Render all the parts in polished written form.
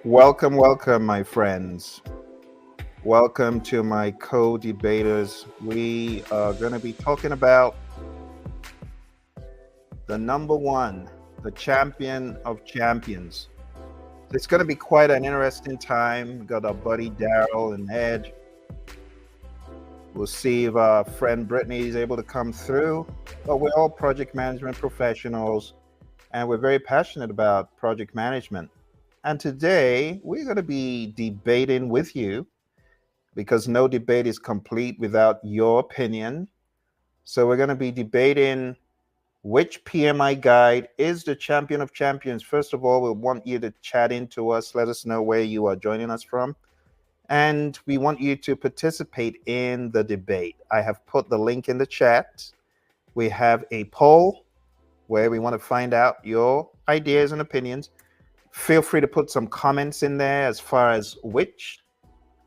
Welcome, welcome, my friends. Welcome to my co-debaters. We are going to be talking about the number one, the champion of champions. It's going to be quite an interesting time. We got our buddy Darrell and Ed. We'll see if our friend Brittany is able to come through. But we're all project management professionals, and we're very passionate about project management. And today we're going to be debating with you because no debate is complete without your opinion. So we're going to be debating which PMI guide is the champion of champions. First of all, we want you to chat into us. Let us know where you are joining us from. And we want you to participate in the debate. I have put the link in the chat. We have a poll where we want to find out your ideas and opinions. Feel free to put some comments in there as far as which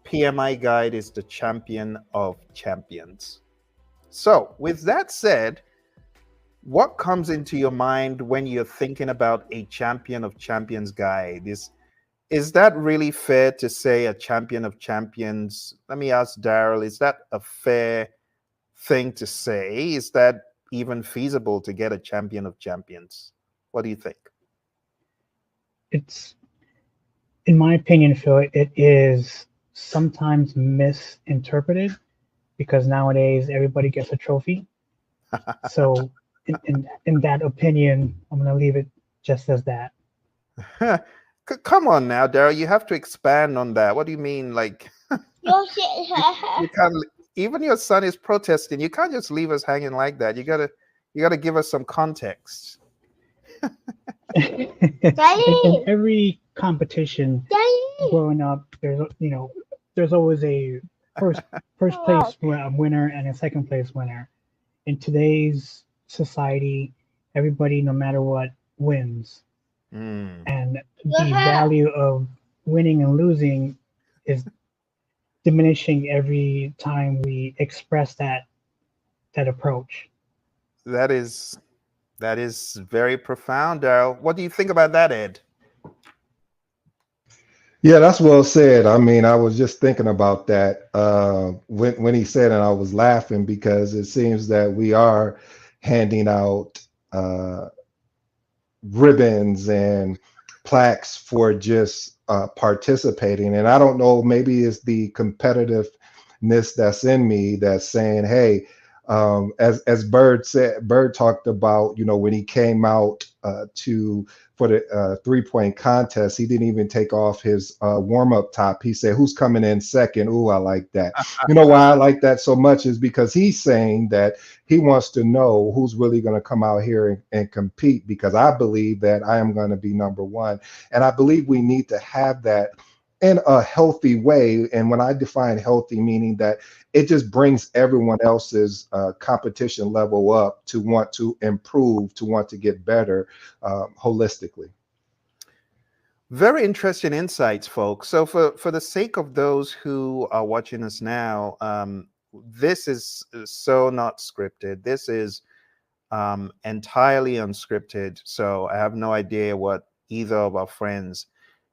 PMI guide is the champion of champions. So with that said, what comes into your mind when you're thinking about a champion of champions guide? Is that really fair to say a champion of champions? Let me ask Darrell, is that a fair thing to say? Is that even feasible to get a champion of champions? What do you think? It's, in my opinion, Phil, it is sometimes misinterpreted because nowadays everybody gets a trophy. So in that opinion, I'm going to leave it just as that. Come on now, Darrell, you have to expand on that. What do you mean? Like, you can't, even your son is protesting. You can't just leave us hanging like that. You gotta give us some context. In every competition growing up, there's always a first place winner and a second place winner. In today's society, everybody, no matter what, wins. And the value of winning and losing is diminishing every time we express that approach. That is very profound, Darrell. What do you think about that, Ed? Yeah, that's well said. I mean, I was just thinking about that when he said, and I was laughing because it seems that we are handing out ribbons and plaques for just participating. And I don't know, maybe it's the competitiveness that's in me that's saying, hey, as Bird talked about, when he came out for the 3-point contest, he didn't even take off his warm-up top. He said, who's coming in second? Ooh, I like that. You know why I like that so much is because he's saying that he wants to know who's really going to come out here and compete, because I believe that I am going to be number one. And I believe we need to have that in a healthy way. And when I define healthy, meaning that it just brings everyone else's competition level up to want to improve, to want to get better holistically. Very interesting insights, folks. So for the sake of those who are watching us now, this is so not scripted. This is entirely unscripted. So I have no idea what either of our friends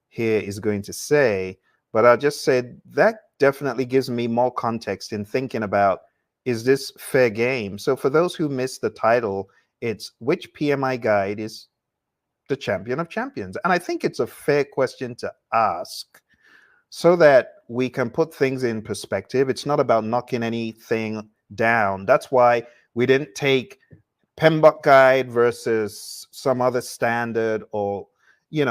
here is going to say, but I'll just say that definitely gives me more context in thinking about, is this fair game? So for those who missed the title, it's which PMI guide is the champion of champions? And I think it's a fair question to ask so that we can put things in perspective. It's not about knocking anything down. That's why we didn't take PMBOK guide versus some other standard or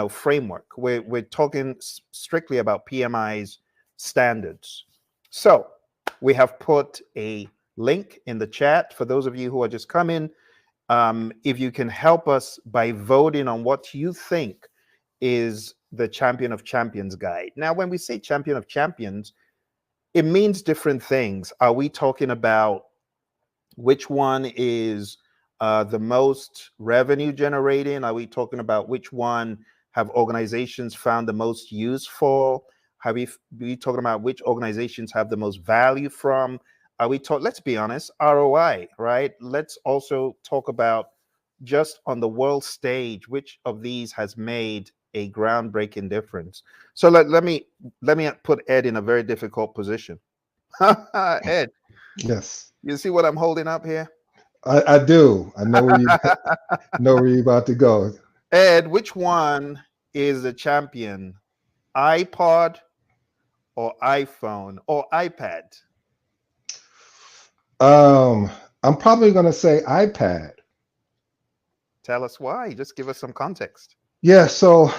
framework. We're talking strictly about PMI's standards. So we have put a link in the chat for those of you who are just coming. If you can help us by voting on what you think is the champion of champions guide. Now, when we say champion of champions, it means different things. Are we talking about which one is the most revenue generating? Are we talking about which one have organizations found the most useful? Are we talking about which organizations have the most value from? Are we let's be honest, ROI, right? Let's also talk about, just on the world stage, which of these has made a groundbreaking difference. So let me put Ed in a very difficult position. Ed, Yes, you see what I'm holding up here? I do. I know where you know where you're about to go. Ed, which one is the champion? iPod or iPhone or iPad? I'm probably going to say iPad. Tell us why. Just give us some context. Yeah, so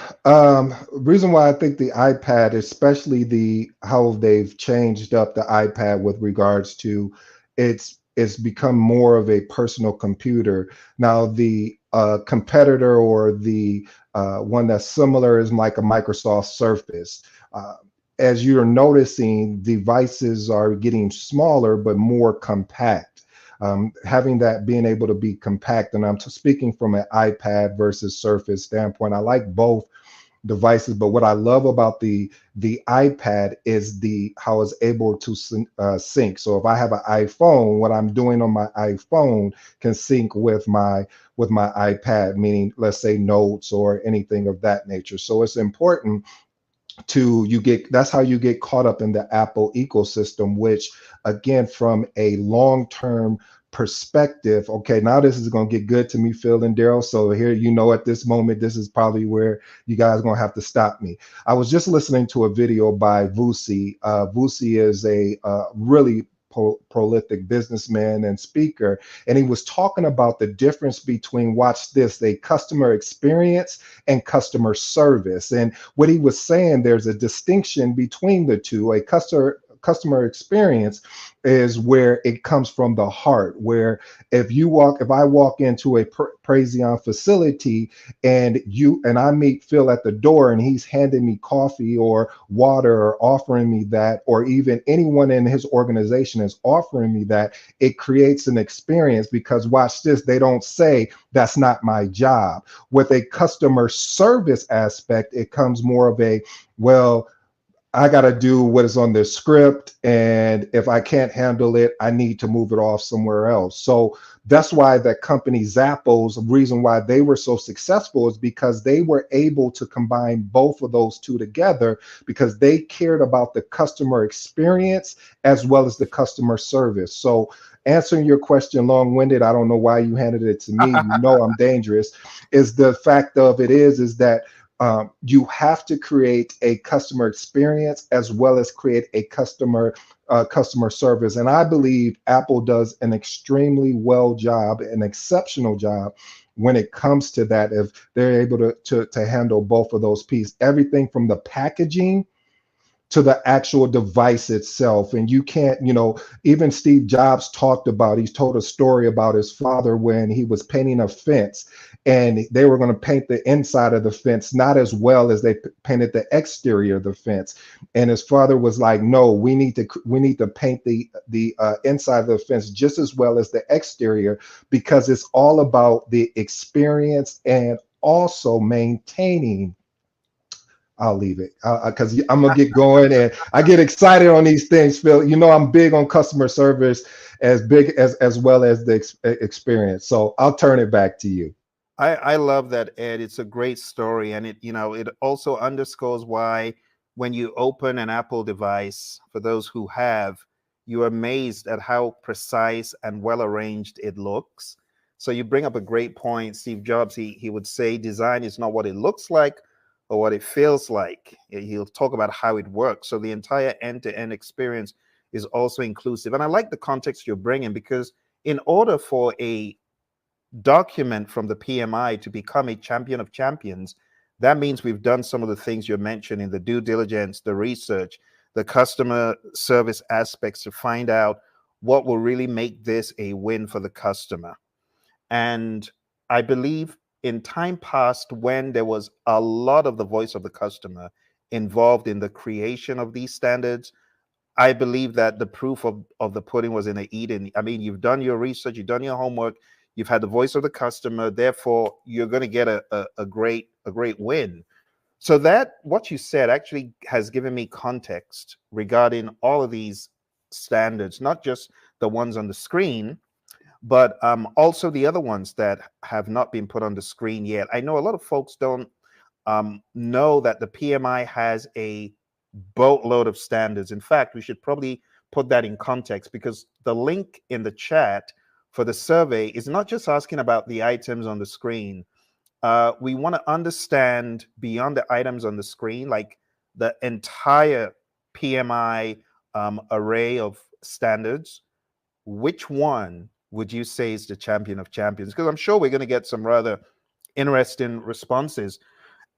reason why I think the iPad, especially the how they've changed up the iPad with regards to it's become more of a personal computer. Now the competitor or the one that's similar is like a Microsoft Surface. Uh, as you're noticing, devices are getting smaller but more compact. Having that being able to be compact, and I'm speaking from an iPad versus Surface standpoint. I like both devices, but what I love about the iPad is the how it's able to sync. So if I have an iPhone, what I'm doing on my iPhone can sync with my iPad, meaning let's say notes or anything of that nature. So it's important to you get that's how you get caught up in the Apple ecosystem, which again from a long-term perspective, okay, now this is going to get good to me, Phill and Darrell. So here, at this moment, this is probably where you guys are going to have to stop me. I was just listening to a video by Vusi. Vusi is a really prolific businessman and speaker, and he was talking about the difference between, watch this, a customer experience and customer service. And what he was saying, there's a distinction between the two. A customer experience is where it comes from the heart, where if I walk into a Praizion facility and I meet Phill at the door and he's handing me coffee or water or offering me that, or even anyone in his organization is offering me that, it creates an experience, because watch this, they don't say that's not my job. With a customer service aspect, it comes more of a, well, I got to do what is on the script, and if I can't handle it, I need to move it off somewhere else. So that's why that company Zappos, the reason why they were so successful is because they were able to combine both of those two together, because they cared about the customer experience as well as the customer service. So answering your question long-winded, I don't know why you handed it to me. I'm dangerous. Is the fact of it is that you have to create a customer experience as well as create a customer service. And I believe Apple does an extremely an exceptional job when it comes to that, if they're able to handle both of those pieces, everything from the packaging to the actual device itself. And you can't, even Steve Jobs he's told a story about his father when he was painting a fence, and they were going to paint the inside of the fence not as well as they painted the exterior of the fence. And his father was like, no, we need to paint the inside of the fence just as well as the exterior, because it's all about the experience and also maintaining. I'll leave it because I'm gonna get going, and I get excited on these things, Phill. I'm big on customer service, as big as well as the experience. So I'll turn it back to you. I love that, Ed. It's a great story, and it also underscores why when you open an Apple device, for those who have, you're amazed at how precise and well arranged it looks. So you bring up a great point. Steve Jobs, he would say design is not what it looks like or what it feels like. He'll talk about how it works. So the entire end-to-end experience is also inclusive. And I like the context you're bringing, because in order for a document from the PMI to become a champion of champions, that means we've done some of the things you're mentioning, the due diligence, the research, the customer service aspects, to find out what will really make this a win for the customer. And I believe in time past, when there was a lot of the voice of the customer involved in the creation of these standards, I believe that the proof of the pudding was in the eating. I mean, you've done your research, you've done your homework, you've had the voice of the customer, therefore you're going to get a great win. So that what you said actually has given me context regarding all of these standards, not just the ones on the screen, but also the other ones that have not been put on the screen yet. I know a lot of folks don't know that the PMI has a boatload of standards. In fact, we should probably put that in context, because the link in the chat for the survey is not just asking about the items on the screen. We want to understand beyond the items on the screen, like the entire PMI array of standards. Which one would you say is the champion of champions? Because I'm sure we're going to get some rather interesting responses.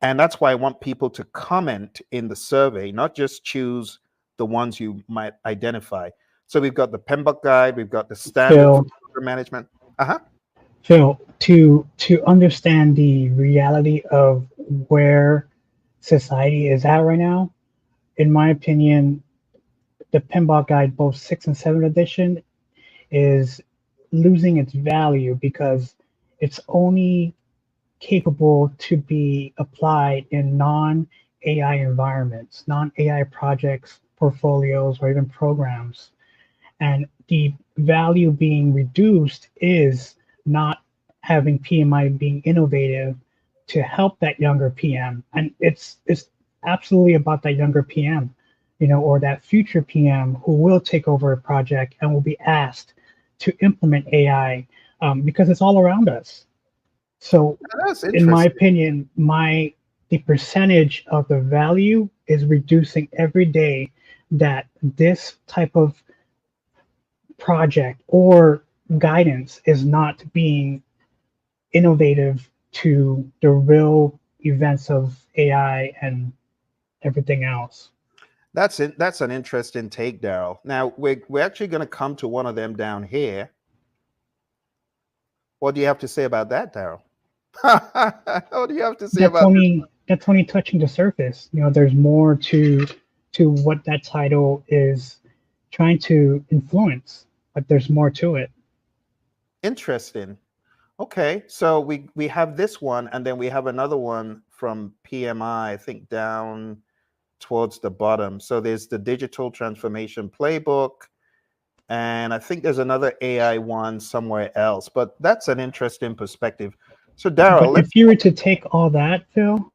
And that's why I want people to comment in the survey, not just choose the ones you might identify. So we've got the PMBOK guide, we've got the standard Phill, for management. Phill, to understand the reality of where society is at right now, in my opinion, the PMBOK guide, both 6th and 7th edition, is losing its value because it's only capable to be applied in non-AI environments, non-AI projects, portfolios, or even programs. And the value being reduced is not having PMI being innovative to help that younger PM. And it's absolutely about that younger PM, or that future PM who will take over a project and will be asked to implement AI, because it's all around us. So in my opinion, the percentage of the value is reducing every day that this type of project or guidance is not being innovative to the real events of AI and everything else. That's it. That's an interesting take, Darrell. Now we're actually going to come to one of them down here. What do you have to say about that, Darrell? What do you have to say about that? That's only touching the surface. There's more to what that title is trying to influence, but there's more to it. Interesting. Okay, so we have this one, and then we have another one from PMI, I think down towards the bottom. So there's the digital transformation playbook, and I think there's another AI one somewhere else, but that's an interesting perspective. So Darrell, if you were to take all that, Phill,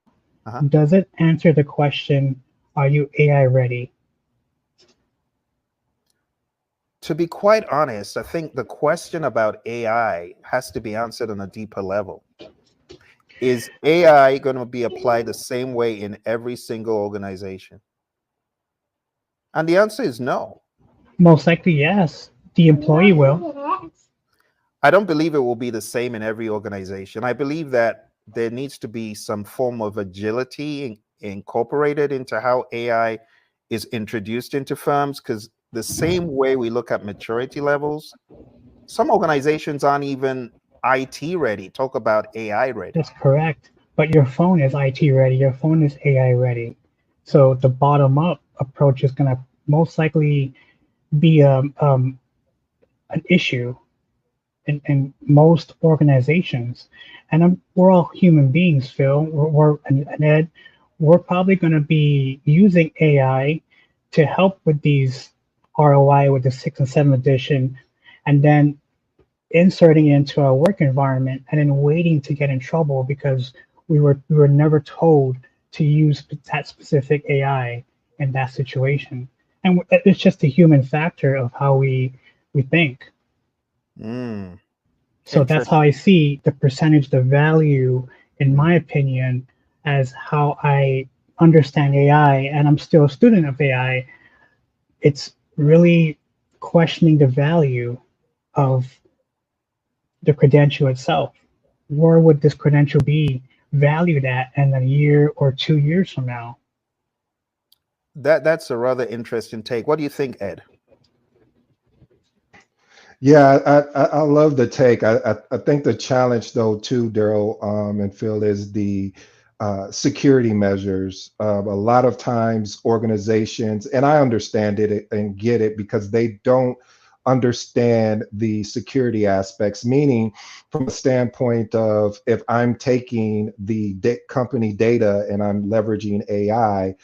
does it answer the question, are you AI ready? To be quite honest, I think the question about AI has to be answered on a deeper level. Is AI going to be applied the same way in every single organization? And the answer is no. Most likely, yes. The employee will. I don't believe it will be the same in every organization. I believe that there needs to be some form of agility incorporated into how AI is introduced into firms, because the same way we look at maturity levels, some organizations aren't even IT ready. Talk about AI ready. That's correct. But your phone is IT ready. Your phone is AI ready. So the bottom up approach is going to most likely be an issue in most organizations. And we're all human beings, Phill. And Ed, we're probably going to be using AI to help with these ROI with the 6th and 7th edition, and then inserting it into our work environment and then waiting to get in trouble because we were never told to use that specific AI in that situation. And it's just a human factor of how we think. So that's how I see the percentage, the value, in my opinion, as how I understand AI, and I'm still a student of AI. It's really questioning the value of the credential itself. Where would this credential be valued at in a year or 2 years from now? That's a rather interesting take. What do you think, Ed? Yeah, I love the take. I think the challenge though too, Darrell and Phill, is the security measures. A lot of times organizations, and I understand it and get it, because they don't understand the security aspects, meaning from a standpoint of, if I'm taking the company data and I'm leveraging AI,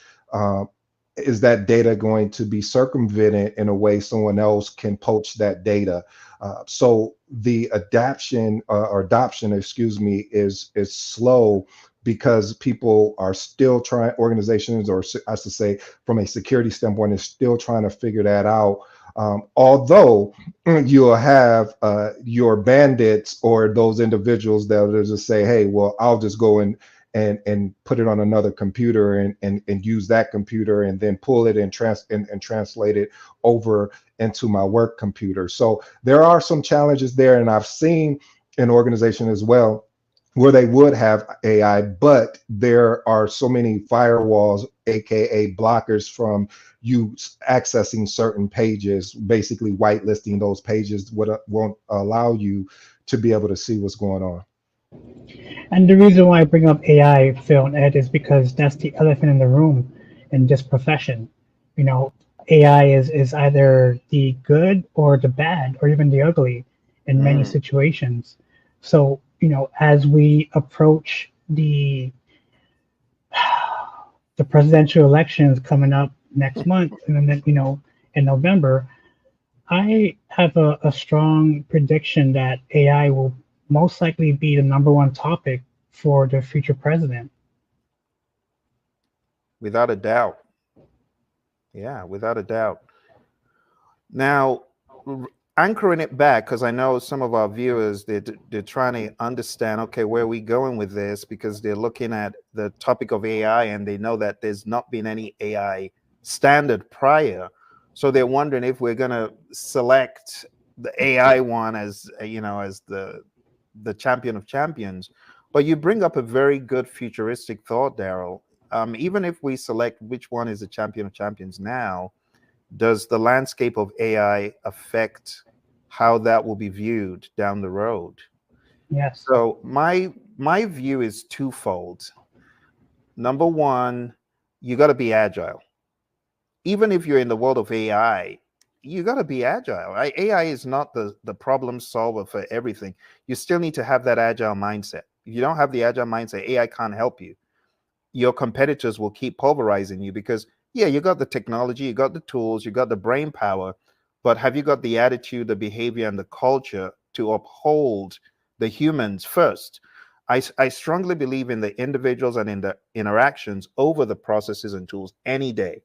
is that data going to be circumvented in a way someone else can poach that data? So the adoption, excuse me, is slow, because people are still trying, organizations, or I should say from a security standpoint, is still trying to figure that out. Although you'll have your bandits or those individuals that will just say, hey, well, I'll just go and put it on another computer and use that computer and then pull it and translate it over into my work computer. So there are some challenges there, and I've seen an organization as well where they would have AI, but there are so many firewalls, aka blockers, from you accessing certain pages, basically whitelisting those pages won't allow you to be able to see what's going on. And the reason why I bring up AI, Phill and Ed, is because that's the elephant in the room in this profession. You know, AI is either the good or the bad or even the ugly in many situations. So, you know, as we approach the presidential elections coming up next month, and then, you know, in November, I have a strong prediction that AI will most likely be the #1 topic for the future president. Without a doubt. Yeah, without a doubt. Now, anchoring it back, because I know some of our viewers, they're trying to understand, okay, where are we going with this? Because they're looking at the topic of AI and they know that there's not been any AI standard prior. So they're wondering if we're going to select the AI one as, you know, as the champion of champions. But you bring up a very good futuristic thought, Darrell. Even if we select which one is the champion of champions now, does the landscape of AI affect how that will be viewed down the road? Yes. So my view is twofold. Number one, you got to be agile. Even if you're in the world of AI, you got to be agile. AI is not the problem solver for everything. You still need to have that agile mindset. If you don't have the agile mindset, AI can't help you. Your competitors will keep pulverizing you because, yeah, you got the technology, you got the tools, you got the brain power, but have you got the attitude, the behavior, and the culture to uphold the humans first? I strongly believe in the individuals and in the interactions over the processes and tools any day.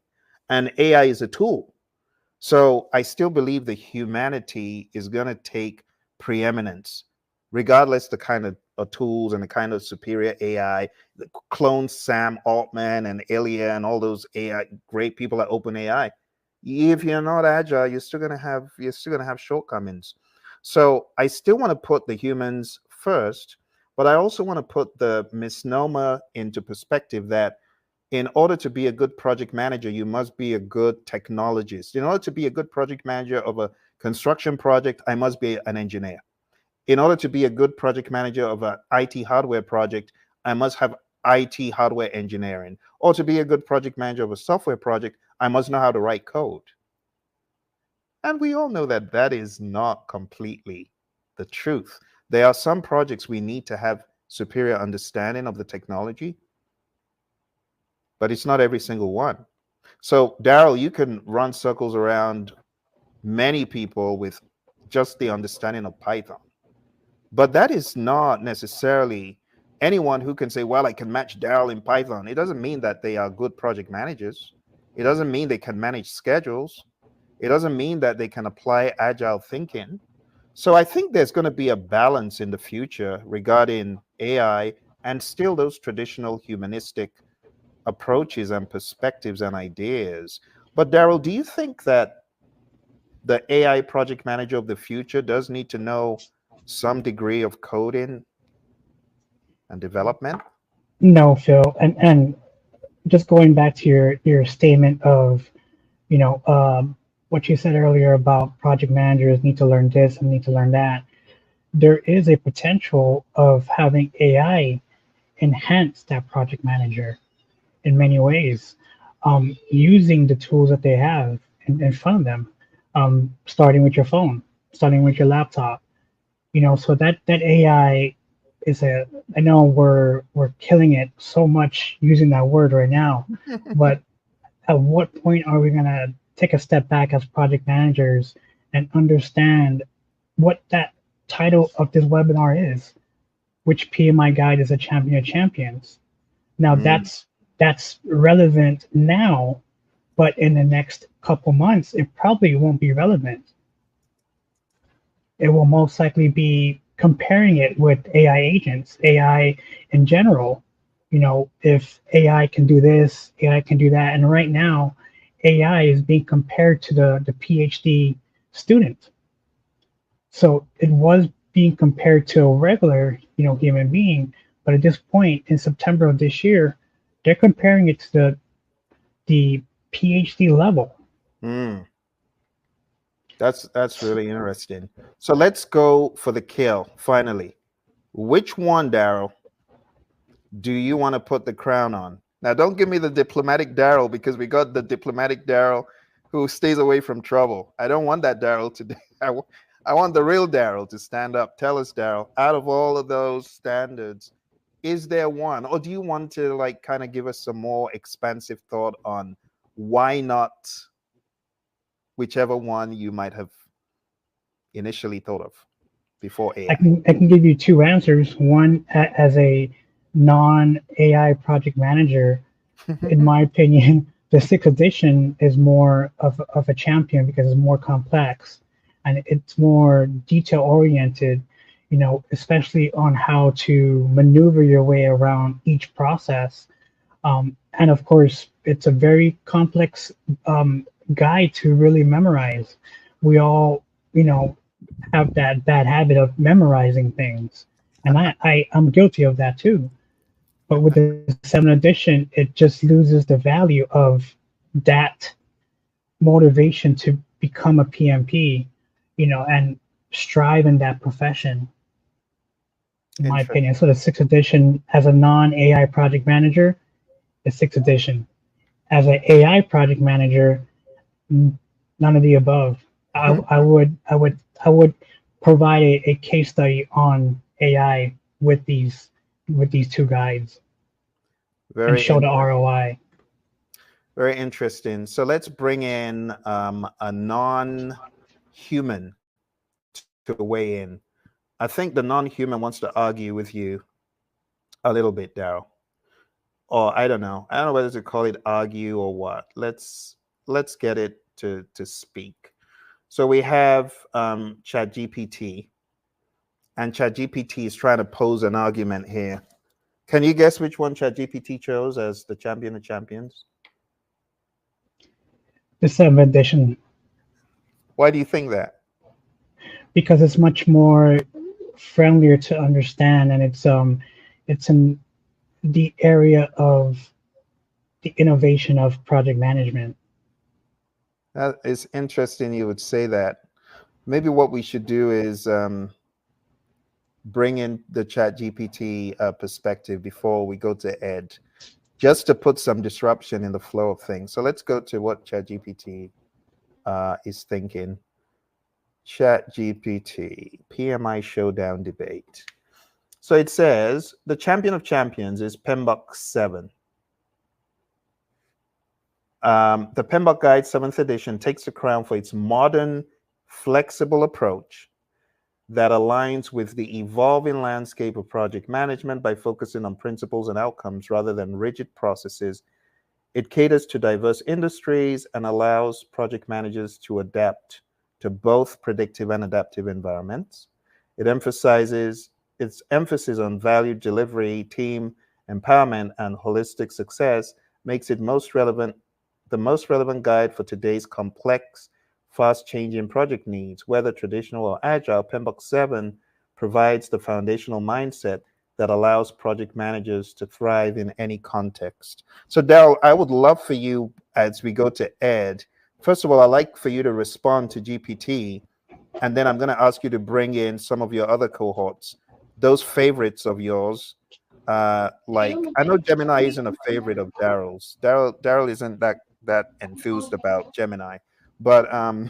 And AI is a tool. So I still believe the humanity is going to take preeminence, regardless the kind of tools and the kind of superior AI, the clone Sam Altman and Ilya and all those AI great people at OpenAI. If you're not agile, you're still gonna have shortcomings. So I still want to put the humans first, but I also want to put the misnomer into perspective that in order to be a good project manager, you must be a good technologist. In order to be a good project manager of a construction project, I must be an engineer. In order to be a good project manager of an IT hardware project, I must have IT hardware engineering. Or to be a good project manager of a software project, I must know how to write code. And we all know that that is not completely the truth. There are some projects we need to have superior understanding of the technology, but it's not every single one. So, Darrell, you can run circles around many people with just the understanding of Python. But that is not necessarily anyone who can say, well, I can match Darrell in Python. It doesn't mean that they are good project managers. It doesn't mean they can manage schedules. It doesn't mean that they can apply agile thinking. So I think there's going to be a balance in the future regarding AI and still those traditional humanistic approaches and perspectives and ideas. But Darrell, do you think that the AI project manager of the future does need to know some degree of coding and development? No, Phill, and just going back to your statement of, you know, what you said earlier about project managers need to learn this and need to learn that. There is a potential of having AI enhance that project manager in many ways, using the tools that they have in front of them, starting with your phone, starting with your laptop. You know, so that AI is I know we're killing it so much using that word right now, but at what point are we gonna take a step back as project managers and understand what that title of this webinar is? Which PMI guide is a champion of champions? Now that's relevant now, but in the next couple months, it probably won't be relevant. It will most likely be comparing it with AI agents, AI in general. You know, if AI can do this, AI can do that. And right now, AI is being compared to the PhD student. So it was being compared to a regular, you know, human being. But at this point in September of this year, they're comparing it to the PhD level. That's really interesting. So let's go for the kill finally. Which one, Darrell, do you want to put the crown on? Now, don't give me the diplomatic Darrell, because we got the diplomatic Darrell who stays away from trouble. I don't want that Darrell today. I want the real Darrell to stand up. Tell us, Darrell, out of all of those standards, is there one, or do you want to like kind of give us some more expansive thought on why not whichever one you might have initially thought of before AI? I can give you two answers. One, as a non-AI project manager, in my opinion, the 6th edition is more of a champion because it's more complex and it's more detail oriented, you know, especially on how to maneuver your way around each process. And of course, it's a very complex guide to really memorize. We all, you know, have that bad habit of memorizing things. And I'm guilty of that too. But with the 7th edition, it just loses the value of that motivation to become a PMP, you know, and strive in that profession, in my opinion. So the 6th edition, as a non-AI project manager, the 6th edition. As an AI project manager, none of the above. I would provide a case study on AI with these two guides and show the ROI. Very interesting. So let's bring in a non-human to weigh in. I think the non-human wants to argue with you a little bit, Darrell. Or I don't know whether to call it argue or what. Let's get it to speak. So we have ChatGPT, and ChatGPT is trying to pose an argument here. Can you guess which one ChatGPT chose as the champion of champions? The 7th edition. Why do you think that? Because it's much more friendlier to understand, and it's in the area of the innovation of project management. That is interesting you would say that. Maybe what we should do is bring in the ChatGPT perspective before we go to Ed, just to put some disruption in the flow of things. So let's go to what ChatGPT is thinking. ChatGPT, PMI Showdown Debate. So it says, the champion of champions is PMBOK 7. The PMBOK Guide 7th edition takes the crown for its modern, flexible approach that aligns with the evolving landscape of project management by focusing on principles and outcomes rather than rigid processes. It caters to diverse industries and allows project managers to adapt to both predictive and adaptive environments. It emphasizes its emphasis on value delivery, team empowerment, and holistic success makes it the most relevant guide for today's complex, fast-changing project needs. Whether traditional or agile, PMBOK 7 provides the foundational mindset that allows project managers to thrive in any context. So Darrell, I would love for you, as we go to Ed, first of all, I'd like for you to respond to GPT, and then I'm going to ask you to bring in some of your other cohorts, those favorites of yours. Like, I know Gemini isn't a favorite of Darrell's. Darrell isn't that enthused about Gemini, but I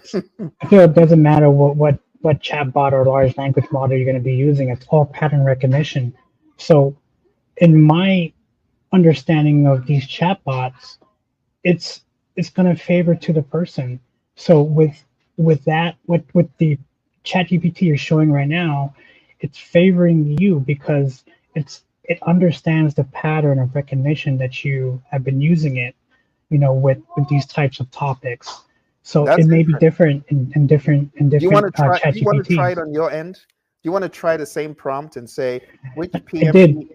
feel it doesn't matter what chatbot or large language model you're going to be using. It's all pattern recognition. So, in my understanding of these chatbots, it's going to favor to the person. So with the ChatGPT you're showing right now, it's favoring you because it understands the pattern of recognition that you have been using it, with these types of topics. So That's it may be interesting. different in different Do you want to try? chat Do you want to try it GPTs. on your end? Do you want to try the same prompt and say which It did.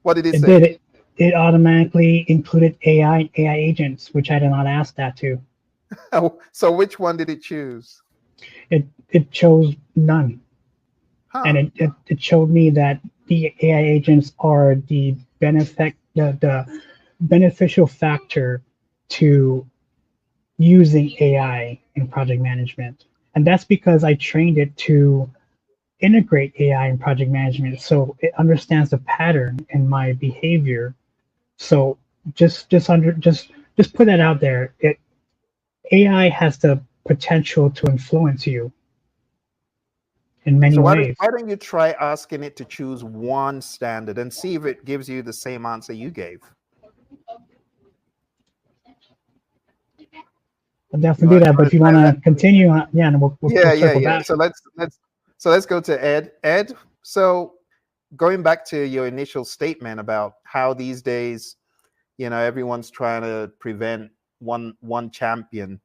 What did it It say? did. It automatically included AI agents, which I did not ask that to. So which one did it choose? It chose none. Huh. And it showed me that the AI agents are the beneficial factor to using AI in project management. And that's because I trained it to integrate AI in project management, so it understands the pattern in my behavior. So just put that out there. AI has the potential to influence you in many So ways. why don't you try asking it to choose one standard and see if it gives you the same answer you gave? I'll definitely do that. But if you want to continue, and we'll circle back. So let's go to Ed. Ed, so going back to your initial statement about how these days, everyone's trying to prevent one champion.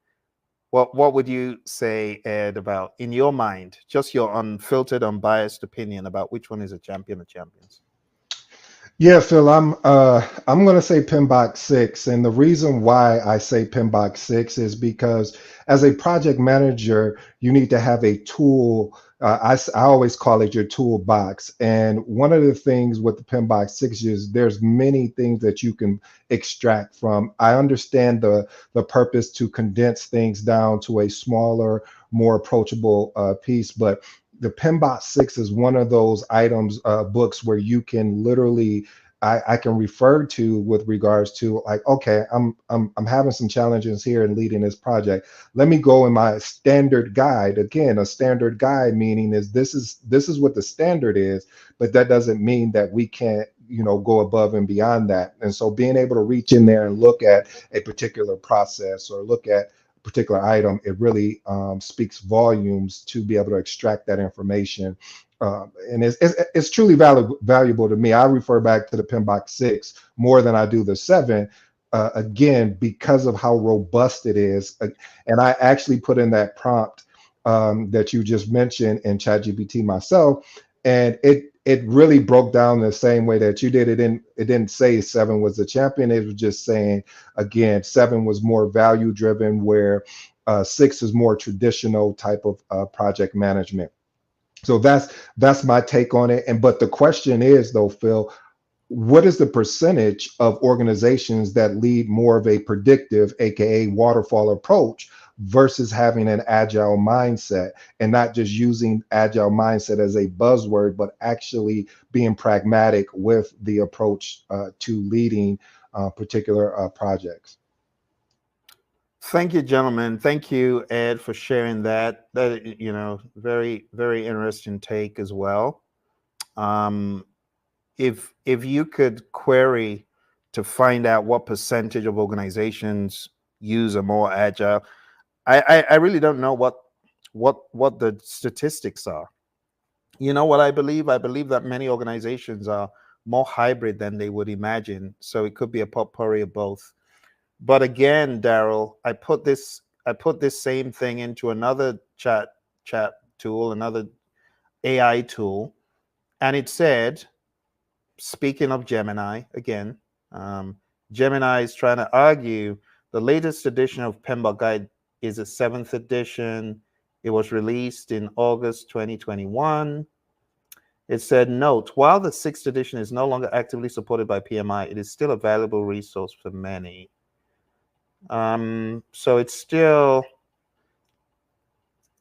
What would you say, Ed, about, in your mind, just your unfiltered, unbiased opinion about which one is a champion of champions? Yeah, Phil, I'm going to say PMBOK 6, and the reason why I say PMBOK 6 is because as a project manager, you need to have a tool. I always call it your toolbox, and one of the things with the PMBOK 6 is there's many things that you can extract from. I understand the purpose to condense things down to a smaller, more approachable piece, but the PMBOK 6 is one of those items, books where you can literally, I can refer to with regards to, like, okay, I'm having some challenges here in leading this project. Let me go in my standard guide. Again, a standard guide meaning is this is what the standard is, but that doesn't mean that we can't, go above and beyond that. And so being able to reach in there and look at a particular process or look at particular item, it really speaks volumes to be able to extract that information. And it's truly valuable to me. I refer back to the PMBOK 6 more than I do the 7, again, because of how robust it is. And I actually put in that prompt that you just mentioned in ChatGPT myself, and it really broke down the same way that you did. It didn't say 7 was the champion. It was just saying, again, 7 was more value driven, where 6 is more traditional type of project management. So that's my take on it. But the question is, though, Phil, what is the percentage of organizations that lead more of a predictive, aka waterfall approach, versus having an agile mindset, and not just using agile mindset as a buzzword, but actually being pragmatic with the approach to leading particular projects? Thank you, gentlemen. Thank you, Ed, for sharing that. Very, very interesting take as well. If you could query to find out what percentage of organizations use a more agile, I really don't know what the statistics are. You know what I believe? I believe that many organizations are more hybrid than they would imagine. So it could be a potpourri of both. But again, Darrell, I put this same thing into another chat tool, another AI tool, and it said, speaking of Gemini again, Gemini is trying to argue the latest edition of PMBOK Guide is a 7th edition. It was released in August 2021. It said, note, while the 6th edition is no longer actively supported by PMI, it is still a valuable resource for many. So it still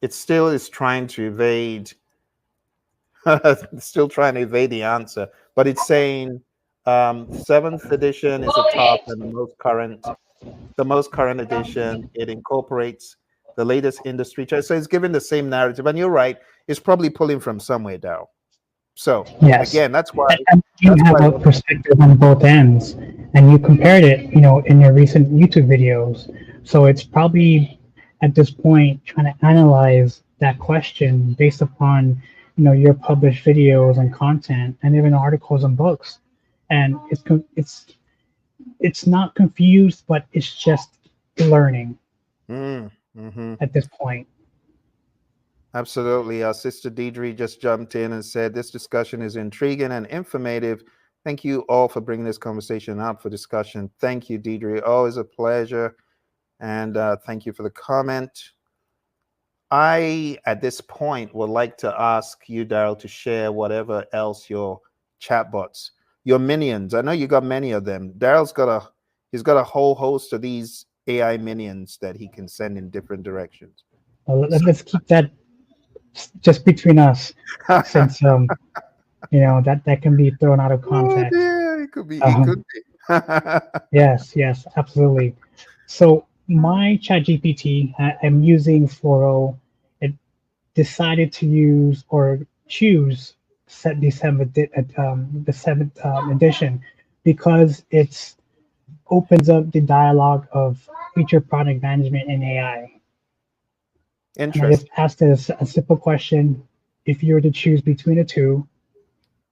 is trying to evade, still trying to evade the answer, but it's saying 7th edition is the top and the most current edition. It incorporates the latest industry trend. So it's given the same narrative. And you're right, it's probably pulling from somewhere, Darrell. So yes, again, that's why you have a perspective on both ends, and you compared it, in your recent YouTube videos. So it's probably at this point trying to analyze that question based upon your published videos and content, and even articles and books, and it's not confused, but it's just learning Mm-hmm. at this point. Absolutely. Our sister Deidre just jumped in and said, this discussion is intriguing and informative. Thank you all for bringing this conversation up for discussion. Thank you, Deidre. Always a pleasure. And thank you for the comment. I, at this point, would like to ask you, Darrell, to share whatever else your chatbots, your minions. I know you got many of them. He's got a whole host of these AI minions that he can send in different directions. Let's keep that just between us, since that can be thrown out of Oh context. dear, it could be. It Um, could be. yes, absolutely. So my ChatGPT I'm using 4.0. It decided to use or choose set the seventh edition because it's opens up the dialogue of future product management in AI. And I just Interesting. asked it a simple question: if you were to choose between the two,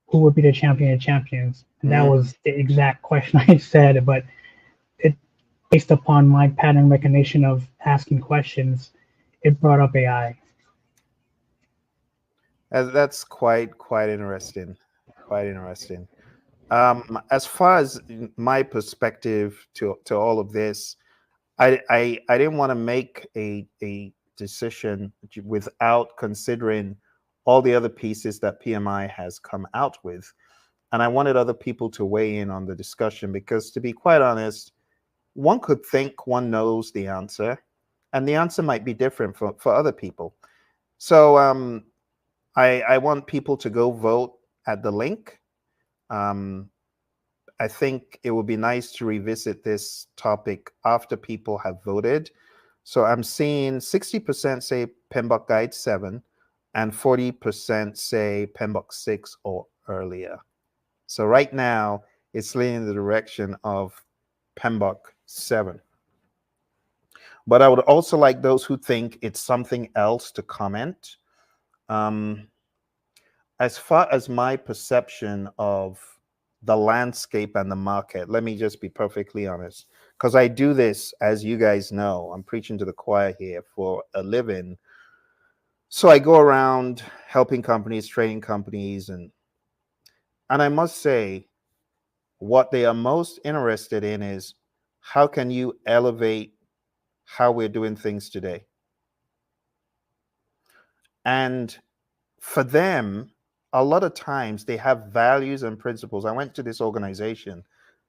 who would be the champion of champions? And that Mm. was the exact question I said, but it based upon my pattern recognition of asking questions, it brought up AI. That's quite interesting. Quite interesting. As far as my perspective to all of this, I didn't want to make a decision without considering all the other pieces that PMI has come out with. And I wanted other people to weigh in on the discussion because, to be quite honest, one could think one knows the answer, and the answer might be different for other people. So I want people to go vote at the link. Um, I think it would be nice to revisit this topic after people have voted. So I'm seeing 60% say PMBOK Guide 7 and 40% say PMBOK 6 or earlier. So right now, it's leaning in the direction of PMBOK 7. But I would also like those who think it's something else to comment. Um, as far as my perception of the landscape and the market, let me just be perfectly honest, because I do this, as you guys know, I'm preaching to the choir here, for a living. So I go around helping companies, training companies, and I must say, what they are most interested in is how can you elevate how we're doing things today? And for them, a lot of times they have values and principles. I went to this organization,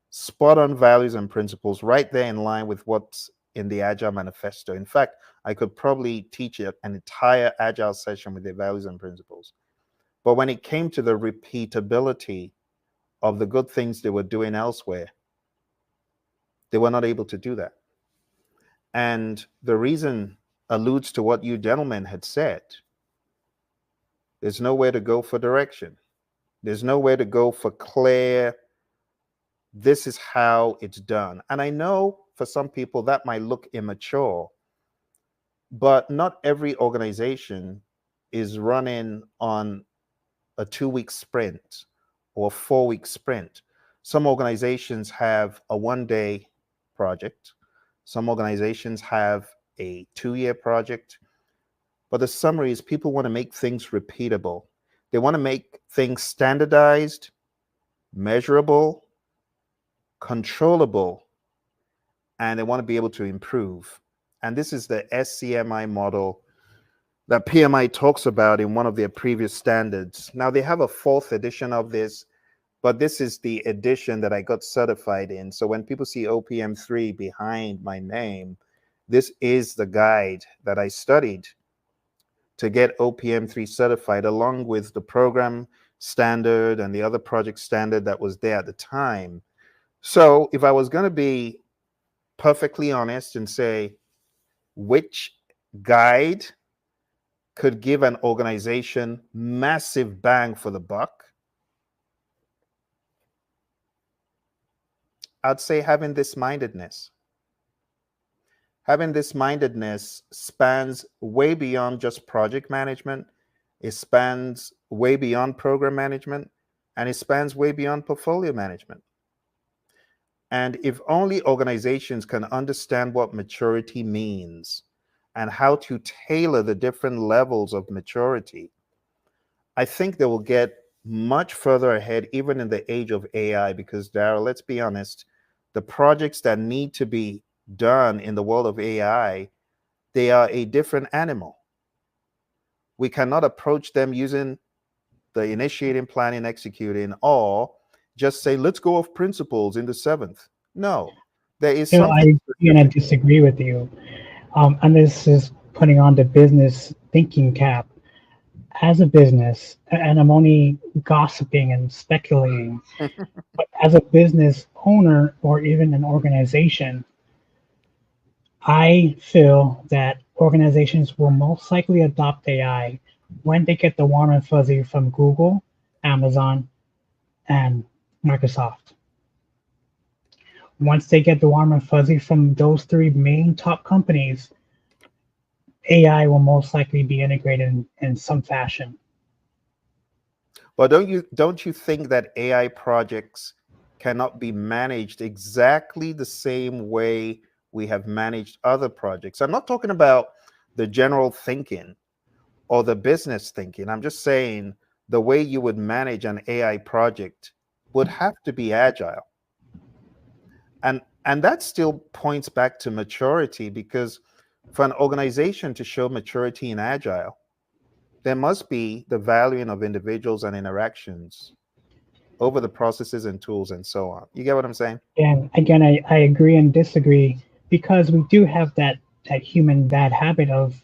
spot on values and principles, right there in line with what's in the Agile Manifesto. In fact, I could probably teach an entire Agile session with their values and principles. But when it came to the repeatability of the good things they were doing elsewhere, they were not able to do that. And the reason alludes to what you gentlemen had said. There's nowhere to go for direction. There's nowhere to go for clear, this is how it's done. And I know for some people that might look immature, but not every organization is running on a 2-week sprint or a 4-week sprint. Some organizations have a 1-day project. Some organizations have a 2-year project. But the summary is people want to make things repeatable. They want to make things standardized, measurable, controllable, and they want to be able to improve. And this is the SCMI model that PMI talks about in one of their previous standards. Now, they have a 4th edition of this, but this is the edition that I got certified in. So when people see OPM 3 behind my name, this is the guide that I studied to get OPM 3 certified, along with the program standard and the other project standard that was there at the time. So if I was going to be perfectly honest and say which guide could give an organization massive bang for the buck, I'd say having this mindedness. Having this mindedness spans way beyond just project management. It spans way beyond program management, and it spans way beyond portfolio management. And if only organizations can understand what maturity means and how to tailor the different levels of maturity, I think they will get much further ahead, even in the age of AI, because Darrell, let's be honest, the projects that need to be done in the world of AI, they are a different animal. We cannot approach them using the initiating, planning, executing, or just say, let's go off principles in the seventh. No, there is You know, I something agree and I specific. disagree with you. And this is putting on the business thinking cap. As a business, and I'm only gossiping and speculating, but as a business owner or even an organization, I feel that organizations will most likely adopt AI when they get the warm and fuzzy from Google, Amazon, and Microsoft. Once they get the warm and fuzzy from those three main top companies, AI will most likely be integrated in some fashion. But don't you think that AI projects cannot be managed exactly the same way we have managed other projects? I'm not talking about the general thinking or the business thinking. I'm just saying the way you would manage an AI project would have to be agile. And that still points back to maturity, because for an organization to show maturity in agile, there must be the valuing of individuals and interactions over the processes and tools and so on. You get what I'm saying? And again, I agree and disagree because we do have that human bad habit of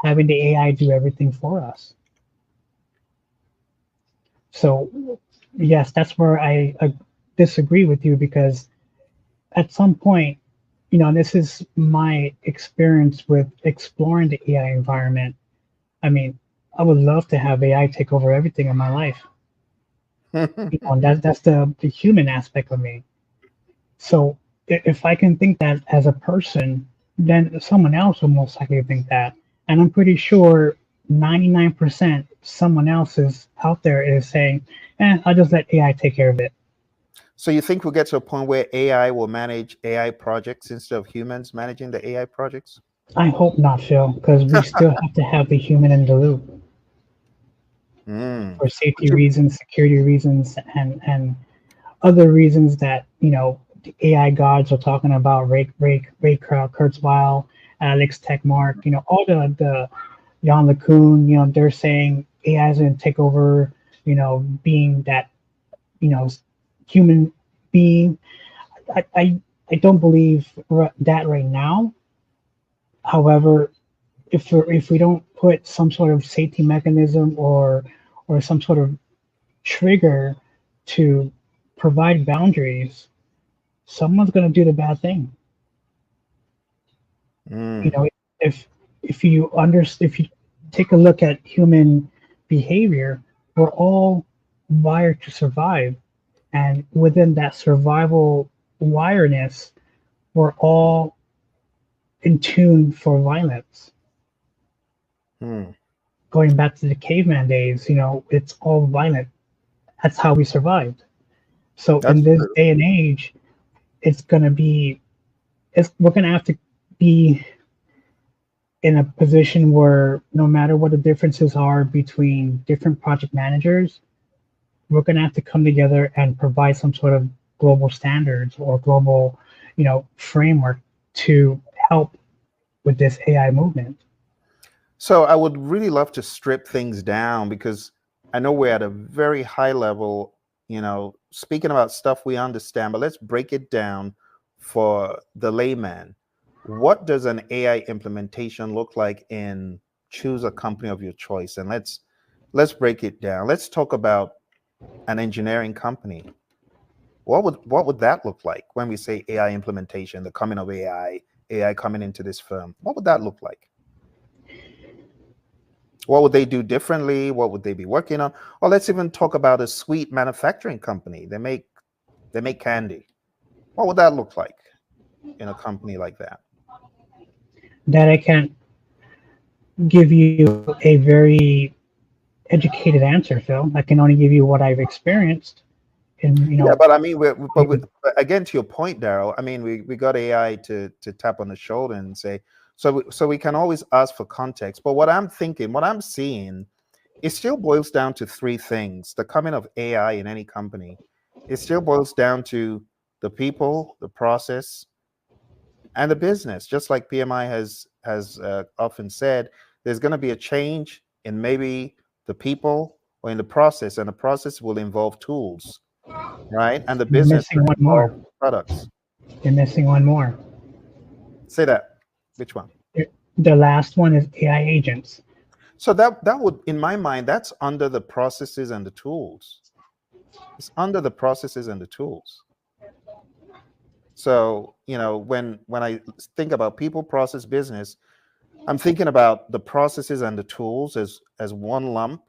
having the AI do everything for us. So yes, that's where I disagree with you because at some point, you know, and this is my experience with exploring the AI environment. I mean, I would love to have AI take over everything in my life. You know, and that's the human aspect of me. So if I can think that as a person, then someone else will most likely think that. And I'm pretty sure 99% someone else is out there is saying, I'll just let AI take care of it. So you think we'll get to a point where AI will manage AI projects instead of humans managing the AI projects? I hope not, Phil, because we still have to have the human in the loop Mm. for Would safety you, reasons, security reasons, and other reasons that, you know, the AI gods are talking about, Ray Kurzweil, Alex Techmark, you know, all the Jan LeCun, you know, they're saying AI is going to take over, you know, being that, you know, human being. I don't believe that right now. However, if we don't put some sort of safety mechanism or some sort of trigger to provide boundaries, someone's going to do the bad thing. You mm. know, if if you take a look at human behavior, we're all wired to survive, and within that survival wiredness, we're all in tune for violence. Mm. Going back to the caveman days, you know, it's all violent. That's how we survived. So in That's this true. day and age, it's gonna be we're gonna have to be in a position where no matter what the differences are between different project managers, we're going to have to come together and provide some sort of global standards or global, you know, framework to help with this AI movement. So I would really love to strip things down, because I know we're at a very high level, speaking about stuff we understand, but let's break it down for the layman. What does an AI implementation look like in choose a company of your choice? And let's break it down. Let's talk about an engineering company. What would that look like when we say AI implementation, the coming of AI coming into this firm? What would that look like? What would they do differently? What would they be working on? Or let's even talk about a sweet manufacturing company. They make candy. What would that look like in a company like that? That I can't give you a very educated answer, Phill. I can only give you what I've experienced. And Yeah, but I mean, but again, to your point, Darrell, I mean, we got AI to tap on the shoulder and say, so we can always ask for context. But what I'm thinking, what I'm seeing, it still boils down to three things. The coming of AI in any company, it still boils down to the people, the process, and the business. Just like PMI has often said, there's going to be a change in maybe the people or in the process, and the process will involve tools, right? And the you're business missing will one involve more. products. You're missing one more. Say that. Which one? The last one is AI agents. So that would, in my mind, that's under the processes and the tools. It's under the processes and the tools. So, when I think about people, process, business, I'm thinking about the processes and the tools as one lump,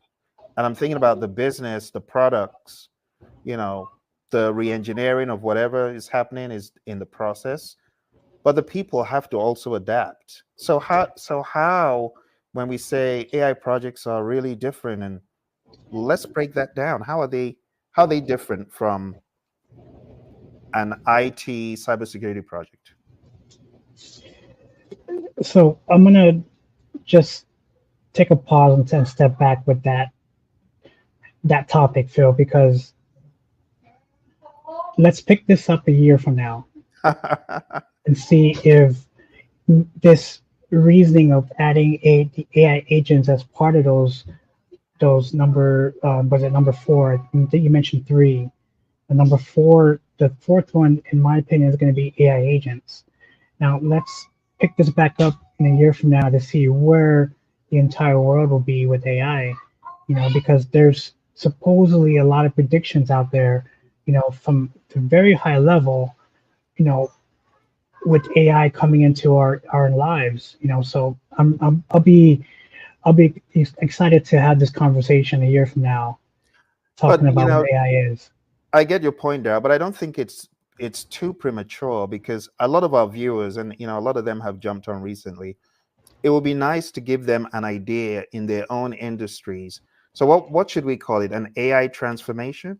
and I'm thinking about the business, the products, the re-engineering of whatever is happening is in the process, but the people have to also adapt. So how when we say AI projects are really different, and let's break that down. How are they different from an IT cybersecurity project? So I'm gonna just take a pause and step back with that topic, Phill, because let's pick this up a year from now and see if this reasoning of adding the AI agents as part of those number was it number four? I think you mentioned three. The number four, the fourth one, in my opinion, is going to be AI agents. Now let's pick this back up in a year from now to see where the entire world will be with AI. Because there's supposedly a lot of predictions out there, from the very high level, with AI coming into our lives. So I'll be excited to have this conversation a year from now, talking But about what AI is. I get your point there, but I don't think it's too premature, because a lot of our viewers, and a lot of them have jumped on recently. It would be nice to give them an idea in their own industries. So what should we call it? An AI transformation?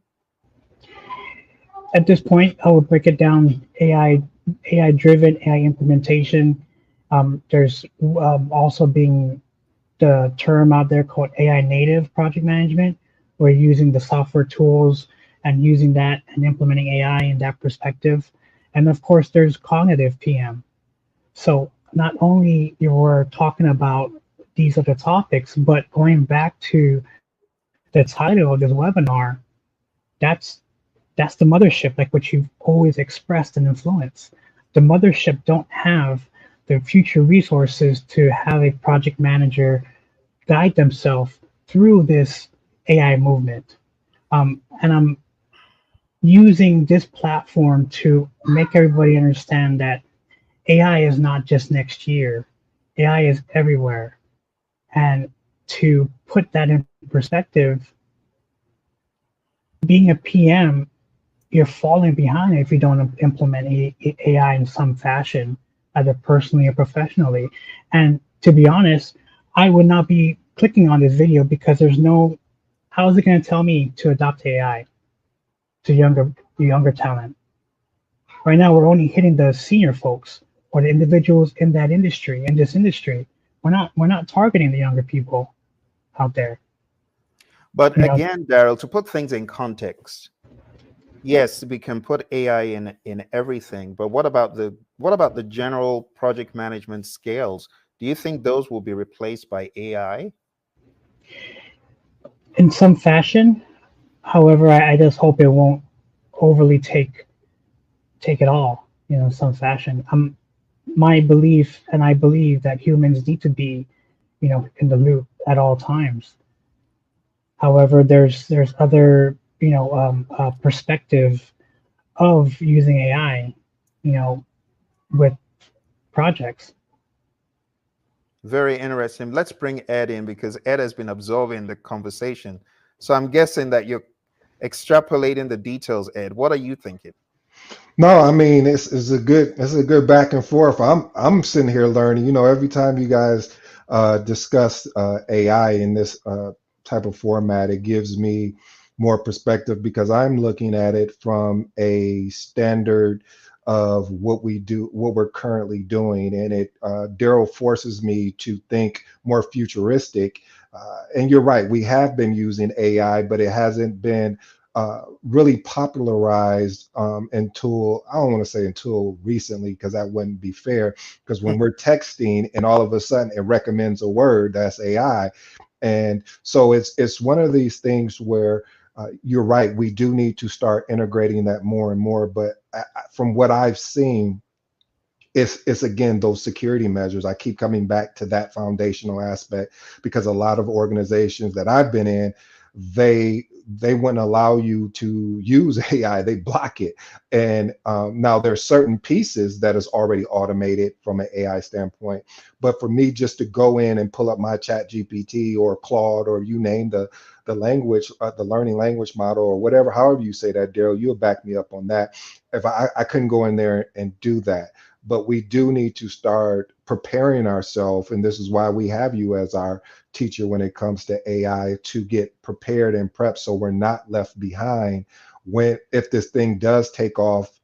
At this point, I would break it down: AI driven, AI implementation. There's also being the term out there called AI native project management. We're using the software tools and using that and implementing AI in that perspective. And of course, there's cognitive PM. So not only you were talking about these other topics, but going back to the title of this webinar, that's the mothership, like what you've always expressed and influenced. The mothership don't have the future resources to have a project manager guide themselves through this AI movement. And I'm using this platform to make everybody understand that AI is not just next year. AI is everywhere. And to put that in perspective, being a PM, you're falling behind if you don't implement AI in some fashion, either personally or professionally. And to be honest, I would not be clicking on this video because how is it going to tell me to adopt AI to younger talent? Right now, we're only hitting the senior folks or the individuals in this industry. We're not targeting the younger people out there. But again, Darrell, to put things in context, yes, we can put AI in everything, but what about the general project management scales? Do you think those will be replaced by AI? In some fashion. However, I just hope it won't overly take it all, some fashion. My belief, and I believe that humans need to be, in the loop at all times. However, there's other, perspective of using AI, with projects. Very interesting. Let's bring Ed in, because Ed has been observing the conversation. So I'm guessing that you're extrapolating the details, Ed. What are you thinking? No, I mean it's a good back and forth. I'm sitting here learning. Every time you guys discuss AI in this type of format, it gives me more perspective because I'm looking at it from a standard of what we do, what we're currently doing. And it, Darrell forces me to think more futuristic. And you're right, we have been using AI, but it hasn't been really popularized until, I don't want to say until recently, because that wouldn't be fair. Because when we're texting and all of a sudden it recommends a word, that's AI. And so it's one of these things where you're right, we do need to start integrating that more and more. But from what I've seen, it's again those security measures. I keep coming back to that foundational aspect because a lot of organizations that I've been in, they wouldn't allow you to use AI. They block it. And now there's certain pieces that is already automated from an AI standpoint. But for me, just to go in and pull up my Chat GPT or Claude or you name the language, the learning language model or whatever, however you say that, Darrell, you'll back me up on that. If I couldn't go in there and do that. But we do need to start preparing ourselves. And this is why we have you as our teacher when it comes to AI, to get prepared and prepped so we're not left behind when, if this thing does take off,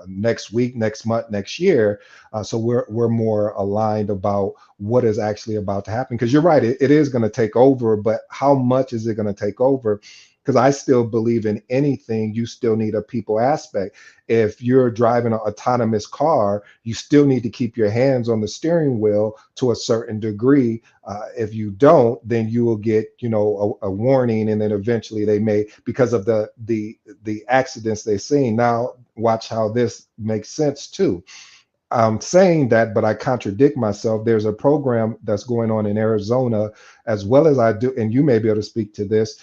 next week, next month, next year. So we're more aligned about what is actually about to happen. Because you're right, it is going to take over, but how much is it going to take over? Because I still believe in anything, you still need a people aspect. If you're driving an autonomous car, you still need to keep your hands on the steering wheel to a certain degree. If you don't, then you will get, a warning, and then eventually they may, because of the accidents they've seen. Now, watch how this makes sense too. I'm saying that, but I contradict myself. There's a program that's going on in Arizona, as well as I do, and you may be able to speak to this.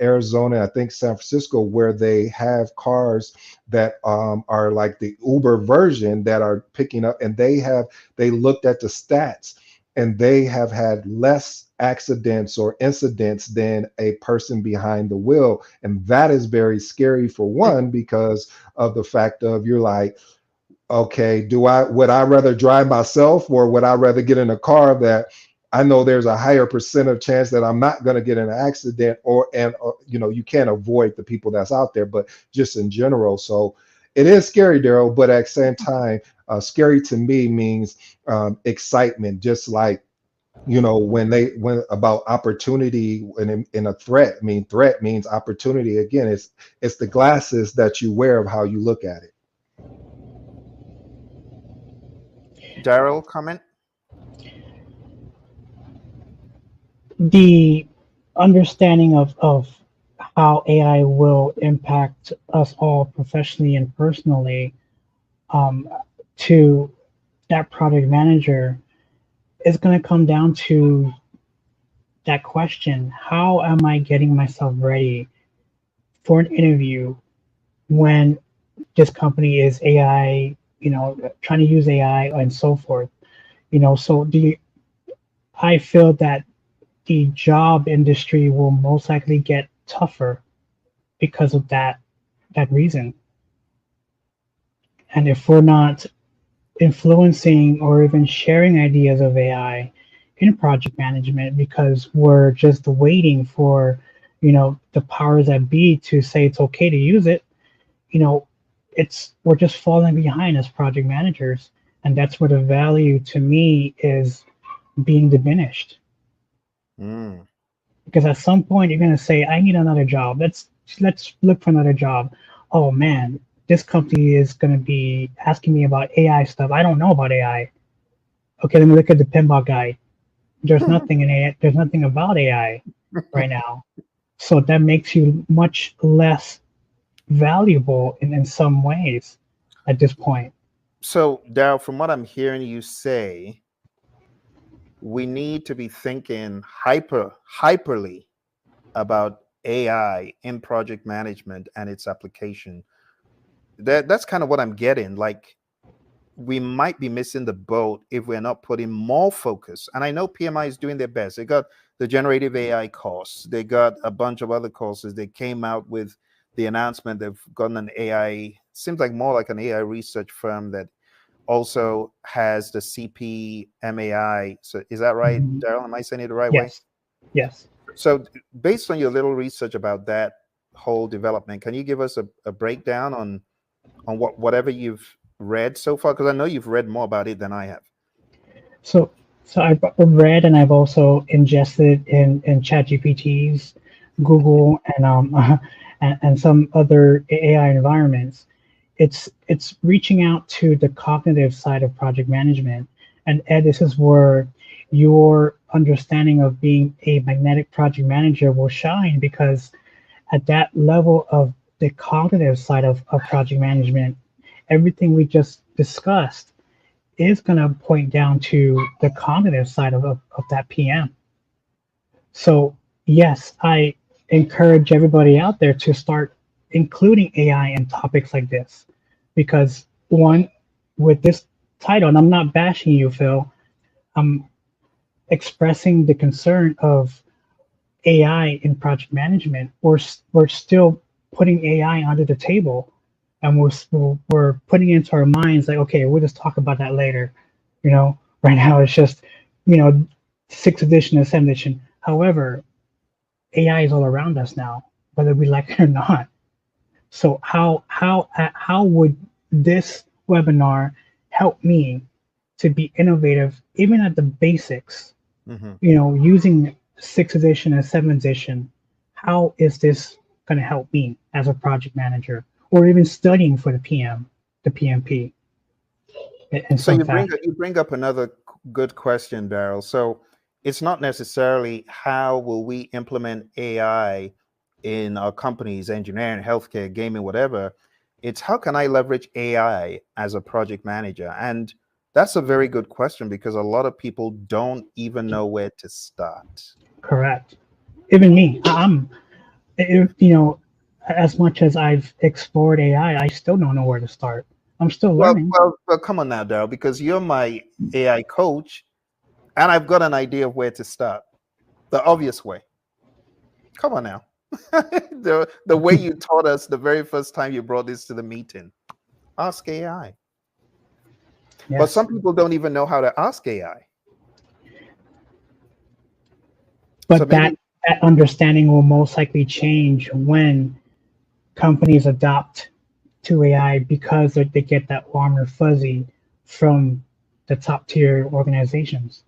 Arizona, I think San Francisco, where they have cars that are like the Uber version that are picking up, and they looked at the stats, and they have had less accidents or incidents than a person behind the wheel, and that is very scary for one, because of the fact of you're like, okay, would I rather drive myself, or would I rather get in a car that I know there's a higher percent of chance that I'm not going to get in an accident, and you can't avoid the people that's out there, but just in general. So it is scary, Darrell, but at the same time, scary to me means excitement, just like, when about opportunity and in a threat. I mean, threat means opportunity. Again, it's the glasses that you wear of how you look at it. Darrell, comment? The understanding of how AI will impact us all professionally and personally, to that project manager, is going to come down to that question: how am I getting myself ready for an interview when this company is AI, trying to use AI and so forth? So I feel that the job industry will most likely get tougher because of that reason. And if we're not influencing or even sharing ideas of AI in project management, because we're just waiting for, the powers that be to say it's okay to use it, we're just falling behind as project managers. And that's where the value to me is being diminished. Because at some point you're going to say, I need another job. Let's look for another job. Oh man, this company is going to be asking me about AI stuff. I don't know about AI. Okay, let me look at the PMBOK guide. There's nothing in AI. There's nothing about AI right now. So that makes you much less valuable in some ways at this point. So, Darrell, from what I'm hearing you say, we need to be thinking hyperly about AI in project management and its application. That's kind of what I'm getting. Like, we might be missing the boat if we're not putting more focus. And I know PMI is doing their best. They got the generative AI course. They got a bunch of other courses. They came out with the announcement they've gotten an AI, seems like more like an AI research firm that also has the CPMAI. So is that right, Darrell? Am I saying it the right way? Yes. So based on your little research about that whole development, can you give us a breakdown on whatever you've read so far? Because I know you've read more about it than I have. So, so I've read and I've also ingested in ChatGPT's, Google, and some other AI environments. It's reaching out to the cognitive side of project management. And Ed, this is where your understanding of being a magnetic project manager will shine, because at that level of the cognitive side of project management, everything we just discussed is going to point down to the cognitive side of that PM. So yes, I encourage everybody out there to start including AI in topics like this, because one, with this title, and I'm not bashing you, Phill, I'm expressing the concern of AI in project management. We're still putting AI under the table, and we're putting it into our minds like, okay, we'll just talk about that later. You know, right now it's just, you know, 6th edition and 7th edition. However, AI is all around us now, whether we like it or not. So how would this webinar help me to be innovative, even at the basics? Mm-hmm. You know, using 6th edition and 7th edition, how is this going to help me as a project manager, or even studying for the PM, the PMP? So you bring up another good question, Darrell. So it's not necessarily how will we implement AI in our companies, engineering, healthcare, gaming, whatever. It's how can I leverage AI as a project manager? And that's a very good question, because a lot of people don't even know where to start. Correct. Even me, you know, as much as I've explored AI, I still don't know where to start. I'm still learning. Well, come on now, Darrell, because you're my AI coach, and I've got an idea of where to start. The obvious way. Come on now. The way you taught us the very first time you brought this to the meeting. Ask AI. Yes. But some people don't even know how to ask AI. But So maybe, that understanding will most likely change when companies adopt to AI, because they get that warm or fuzzy from the top tier organizations.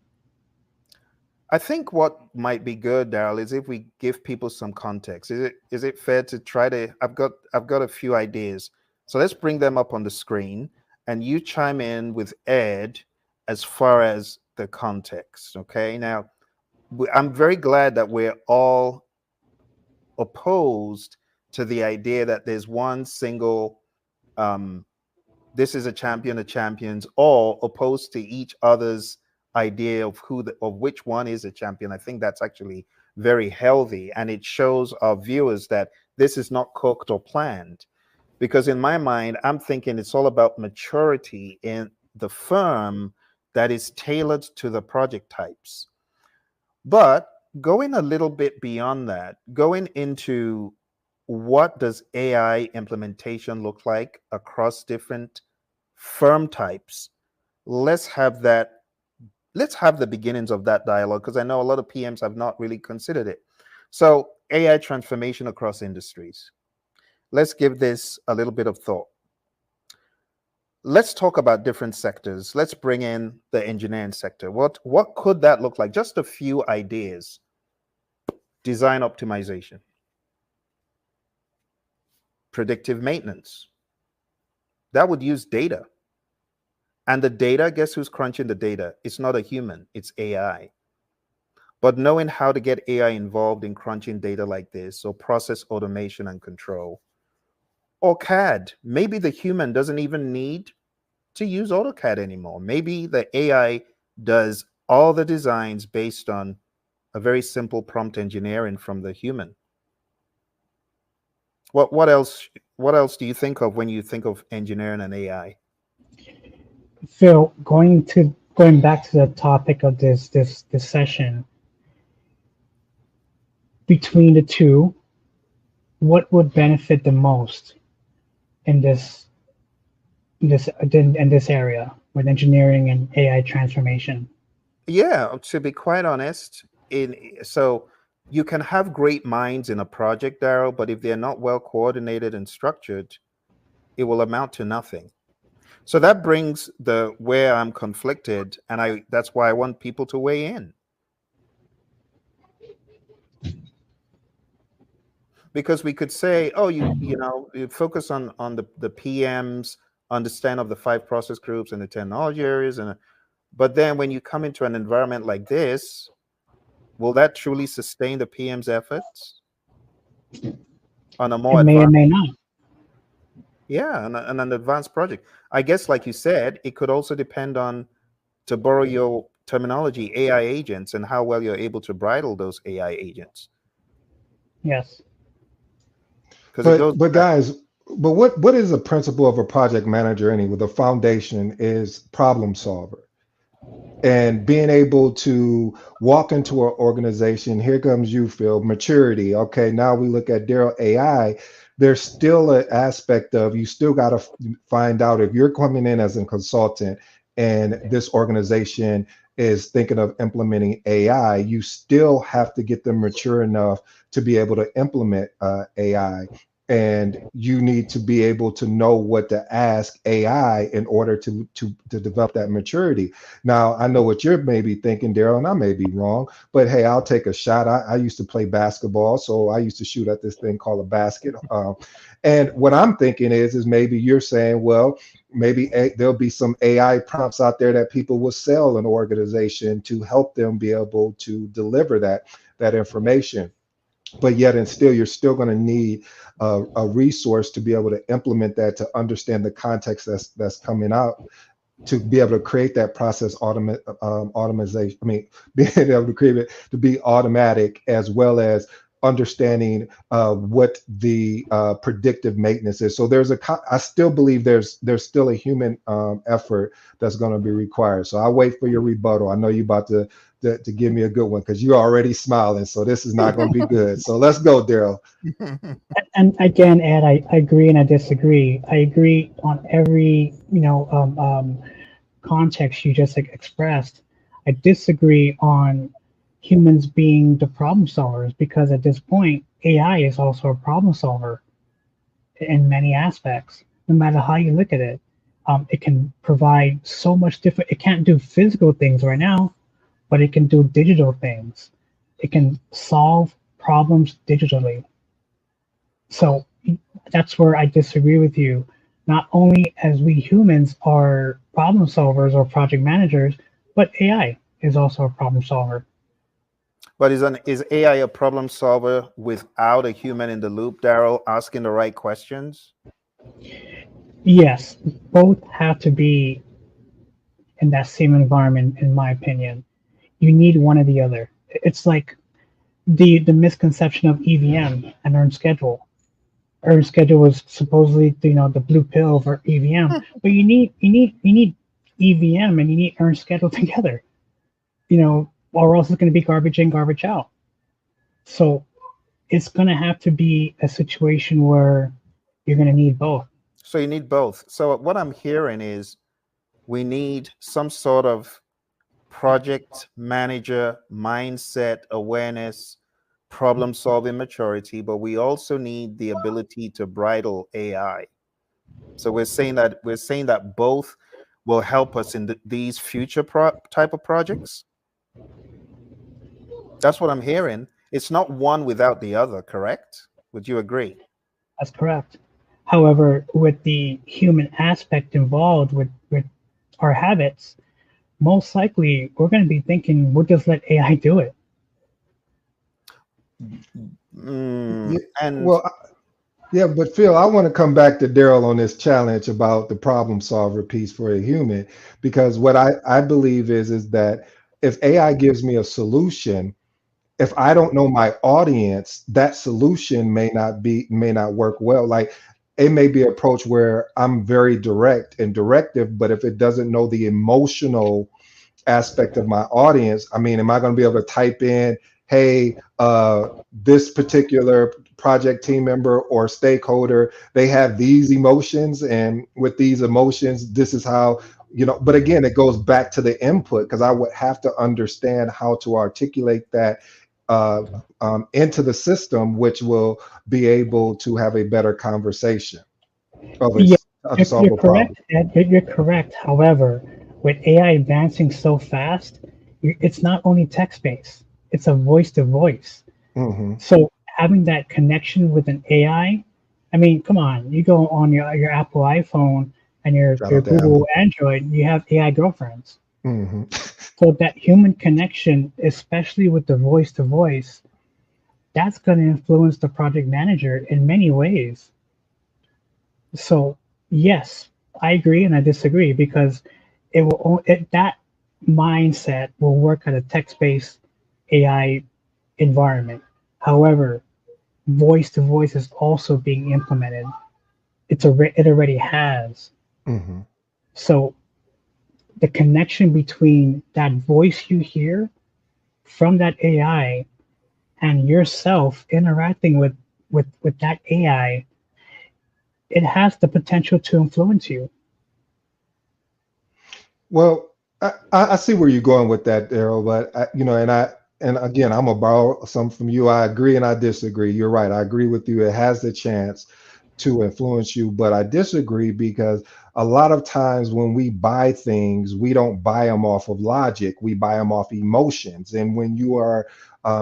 I think what might be good, Darrell, is if we give people some context. Is it fair to try to? I've got a few ideas, so let's bring them up on the screen, and you chime in with Ed as far as the context. Okay. Now, I'm very glad that we're all opposed to the idea that there's one single this is a champion of champions, all opposed to each other's idea of of which one is a champion. I think that's actually very healthy, and it shows our viewers that this is not cooked or planned. Because in my mind, I'm thinking it's all about maturity in the firm that is tailored to the project types. But going a little bit beyond that, going into what does AI implementation look like across different firm types, let's have the beginnings of that dialogue, because I know a lot of PMs have not really considered it. So AI transformation across industries. Let's give this a little bit of thought. Let's talk about different sectors. Let's bring in the engineering sector. What could that look like? Just a few ideas. Design optimization, predictive maintenance. That would use data. And the data, guess who's crunching the data? It's not a human, it's AI. But knowing how to get AI involved in crunching data like this, so process automation and control. Or CAD. Maybe the human doesn't even need to use AutoCAD anymore. Maybe the AI does all the designs based on a very simple prompt engineering from the human. What else do you think of when you think of engineering and AI? Phill, going back to the topic of this session, between the two, what would benefit the most in this area with engineering and AI transformation? Yeah, to be quite honest, so you can have great minds in a project, Darrell, but if they're not well coordinated and structured, it will amount to nothing. So that brings the where I'm conflicted, and that's why I want people to weigh in. Because we could say, oh, you focus on the PM's understand of the 5 process groups and the technology areas, but then when you come into an environment like this, will that truly sustain the PM's efforts on a more It may or advanced? may not. Yeah, on an advanced project. I guess, like you said, it could also depend on, to borrow your terminology, AI agents and how well you're able to bridle those AI agents. Yes. But guys, but what is the principle of a project manager anyway? The foundation is problem solver. And being able to walk into an organization, here comes you, Phill, maturity. Okay, now we look at Darrell AI. There's still an aspect of, you still got to find out if you're coming in as a consultant and this organization is thinking of implementing AI, you still have to get them mature enough to be able to implement AI. And you need to be able to know what to ask AI in order to develop that maturity. Now, I know what you're maybe thinking, Darrell, and I may be wrong, but hey, I'll take a shot. I used to play basketball, so I used to shoot at this thing called a basket. And what I'm thinking is maybe you're saying, well, maybe there'll be some AI prompts out there that people will sell an organization to help them be able to deliver that information. But yet and still, you're still going to need a resource to be able to implement that, to understand the context that's coming out, to be able to create that process automation. I mean, being able to create it to be automatic, as well as understanding what the predictive maintenance is. So I still believe there's still a human effort that's going to be required. So I'll wait for your rebuttal. I know you're about to give me a good one, because you're already smiling. So this is not going to be good. So let's go, Darrell. And again, Ed, I agree and I disagree. I agree on every context you just expressed. I disagree on humans being the problem solvers, because at this point, AI is also a problem solver in many aspects. No matter how you look at it, it can provide so much different. It can't do physical things right now, but it can do digital things. It can solve problems digitally. So that's where I disagree with you. Not only as we humans are problem solvers or project managers, but AI is also a problem solver. But is AI a problem solver without a human in the loop, Darrell, asking the right questions? Yes, both have to be in that same environment, in my opinion. You need one or the other. It's like the misconception of EVM and earned schedule. Earned schedule was supposedly the blue pill for EVM, but you need EVM and you need earned schedule together, or else it's going to be garbage in, garbage out. So it's going to have to be a situation where you're going to need both. So you need both. So what I'm hearing is we need some sort of project manager mindset, awareness, problem solving maturity, but we also need the ability to bridle AI. So we're saying that both will help us in these future type of projects. That's what I'm hearing. It's not one without the other, correct? Would you agree? That's correct. However, with the human aspect involved with our habits, most likely we're going to be thinking, we'll just let AI do it. Yeah, but Phill, I want to come back to Darrell on this challenge about the problem solver piece for a human, because what I believe is that if AI gives me a solution, if I don't know my audience, that solution may not work well. Like, it may be an approach where I'm very direct and directive, but if it doesn't know the emotional aspect of my audience, I mean, am I going to be able to type in, hey, this particular project team member or stakeholder, they have these emotions, and with these emotions, this is how, but again, it goes back to the input, because I would have to understand how to articulate that into the system, which will be able to have a better conversation Yeah, to solve you're a problem. correct, Ed. You're correct. However, with AI advancing so fast, it's not only text-based, it's a voice-to-voice. Hmm. So having that connection with an I mean, come on, you go on your Apple iPhone and Shout your out to Google Apple. Android, you have AI girlfriends. Hmm. So that human connection, especially with the voice to voice, that's going to influence the project manager in many ways. So yes, I agree and I disagree because that mindset will work at a text-based AI environment. However, voice to voice is also being implemented. It already has. Hmm. So the connection between that voice you hear from that AI and yourself interacting with that AI, it has the potential to influence you. Well, I see where you're going with that, Darrell, but and again, I'm gonna borrow some from you. I agree and I disagree. You're right. I agree with you. It has the chance to influence you, but I disagree because a lot of times when we buy things, we don't buy them off of logic. We buy them off emotions. And when you are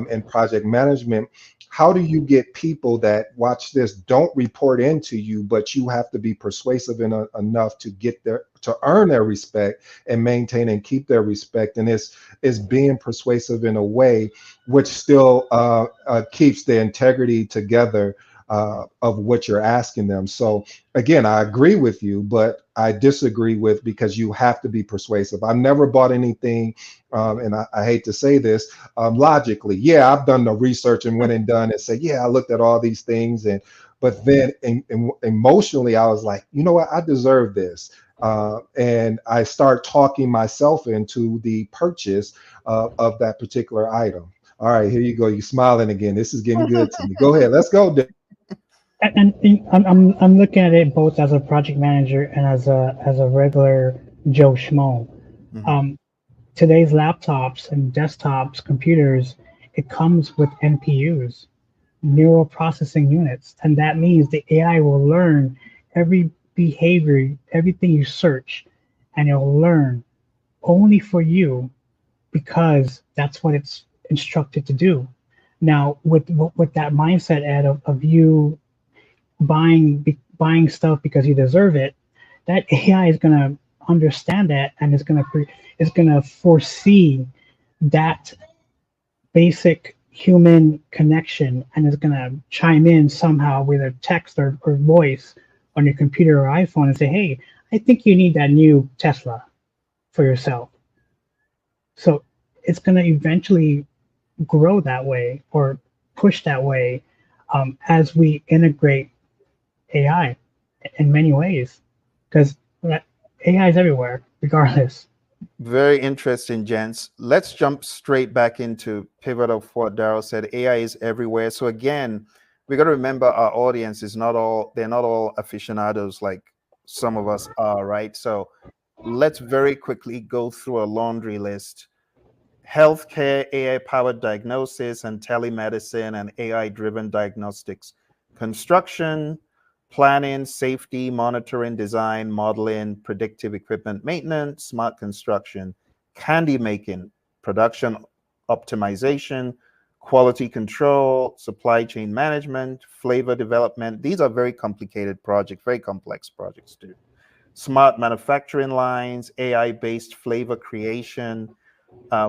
in project management, how do you get people that watch this don't report into you, but you have to be persuasive enough to get their to earn their respect and maintain and keep their respect? And it's being persuasive in a way which still keeps the integrity together of what you're asking them. So again, I agree with you, but I disagree with because you have to be persuasive. I've never bought anything, and I hate to say this, logically. Yeah, I've done the research and went and done and said, yeah, I looked at all these things, but then emotionally, I was like, you know what, I deserve this. And I start talking myself into the purchase of that particular item. All right, here you go. You're smiling again. This is getting good to me. Go ahead. Let's go. I'm looking at it both as a project manager and as a regular Joe Schmo. Mhm. Um, Today's laptops and desktops, computers, it comes with NPUs, neural processing units, and that means the AI will learn every behavior, everything you search, and it'll learn only for you because that's what it's instructed to do. Now, with that mindset, Ed, of you buying stuff because you deserve it, that AI is gonna understand that and is gonna foresee that basic human connection and is gonna chime in somehow with a text or voice on your computer or iPhone and say, "Hey, I think you need that new Tesla for yourself." So it's gonna eventually grow that way or push that way as we integrate AI in many ways because AI is everywhere, regardless. Very interesting, gents. Let's jump straight back into pivot of what Darrell said. AI is everywhere. So again, we got to remember our audience is not all, they're not all aficionados like some of us are, right? So let's very quickly go through a laundry list. Healthcare, AI-powered diagnosis and telemedicine and AI-driven diagnostics. Construction, planning, safety, monitoring, design, modeling, predictive equipment maintenance, smart construction, candy making, production optimization, quality control, supply chain management, flavor development. These are very complicated projects, very complex projects too. Smart manufacturing lines, AI-based flavor creation,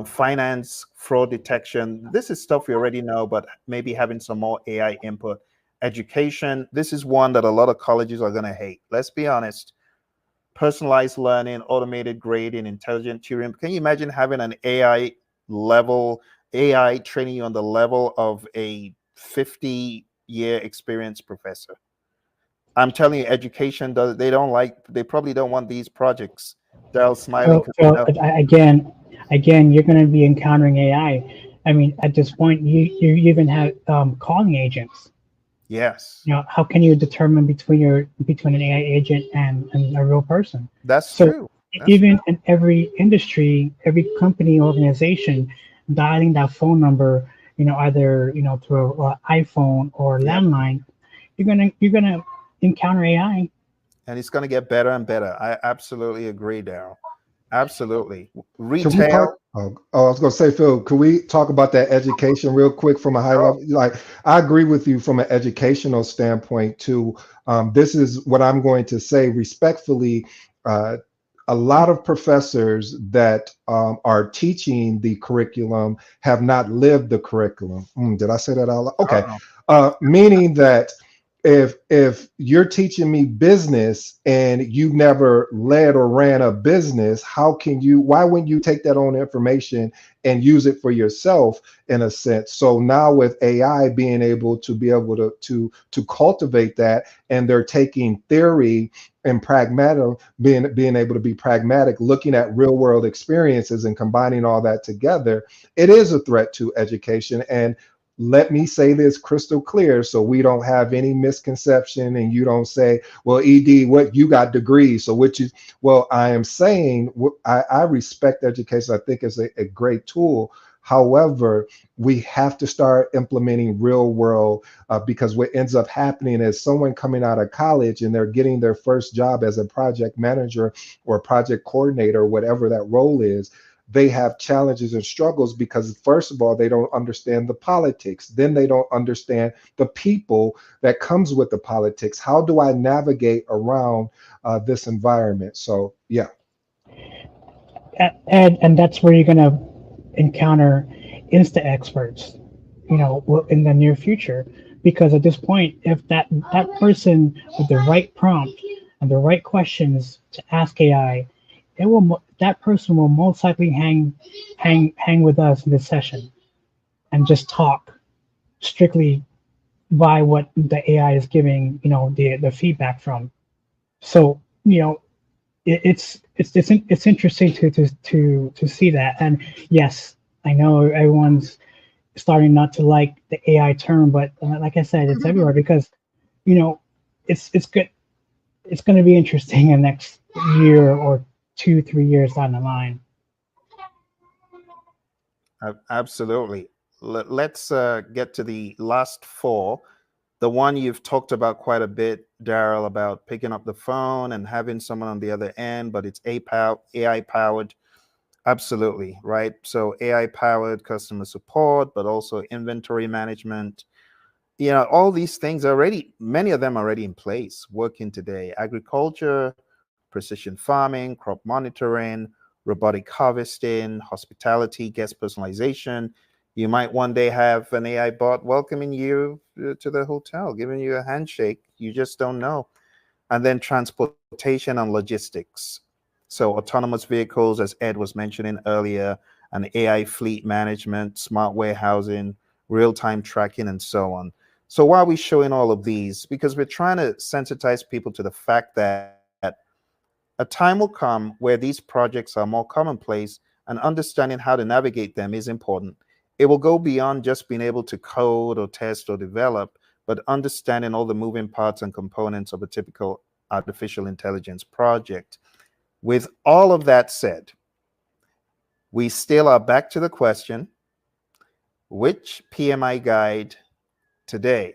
finance, fraud detection. This is stuff we already know, but maybe having some more AI input. Education, this is one that a lot of colleges are going to hate. Let's be honest. Personalized learning, automated grading, intelligent tutoring. Can you imagine having an AI training you on the level of a 50-year experienced professor? I'm telling you, education does. They don't like. They probably don't want these projects. Darrell's smiling So, because so again, you're going to be encountering AI. I mean, at this point, you even have calling agents. yes, You know, how can you determine between an AI agent and a real person? that's So true. That's true. even in every industry, every company, organization, dialing that phone number either through an iPhone or Yep. landline, you're gonna encounter AI. And it's going to get better and better. I absolutely agree, Darrell. Absolutely. Can we Retail. talk? I was going to say, Phil, can we talk about that education real quick from a high Sure. level? Like, I agree with you from an educational standpoint too. This is what I'm going to say respectfully. Uh, a lot of professors that are teaching the curriculum have not lived the curriculum. Did I say that out loud? Okay. Uh-oh. Meaning that if you're teaching me business and you never led or ran a business, why wouldn't you take that own information and use it for yourself in a sense? So now with AI being able to cultivate that, and they're taking theory and pragmatic, being able to be pragmatic, looking at real world experiences and combining all that together, it is a threat to education. And let me say this crystal clear so we don't have any misconception and you don't say, well, ED, what, you got degrees, so which is, well, I am saying I respect education. I think it's a great tool. However, we have to start implementing real world, because what ends up happening is someone coming out of college and they're getting their first job as a project manager or project coordinator, whatever that role is. They have challenges and struggles because, first of all, they don't understand the politics. Then they don't understand the people that comes with the politics. How do I navigate around this environment? So, yeah. And that's where you're gonna encounter insta experts, in the near future, because at this point, if that person with the right prompt and the right questions to ask AI, that person will most likely hang with us in this session and just talk strictly by what the AI is giving, the feedback from. So, it's interesting to see that. And yes, I know everyone's starting not to like the AI term, but like I said, it's everywhere because it's good. It's going to be interesting in the next year or 2-3 years down the line. Absolutely. Let's get to the last four. The one you've talked about quite a bit, Darrell, about picking up the phone and having someone on the other end, but it's AI powered. Absolutely, right? So AI powered customer support, but also inventory management. All these things many of them already in place, working today. Agriculture, precision farming, crop monitoring, robotic harvesting, hospitality, guest personalization. You might one day have an AI bot welcoming you to the hotel, giving you a handshake. You just don't know. And then transportation and logistics. So autonomous vehicles, as Ed was mentioning earlier, and AI fleet management, smart warehousing, real-time tracking, and so on. So why are we showing all of these? Because we're trying to sensitize people to the fact that a time will come where these projects are more commonplace, and understanding how to navigate them is important. It will go beyond just being able to code or test or develop, but understanding all the moving parts and components of a typical artificial intelligence project. With all of that said, we still are back to the question, which PMI guide today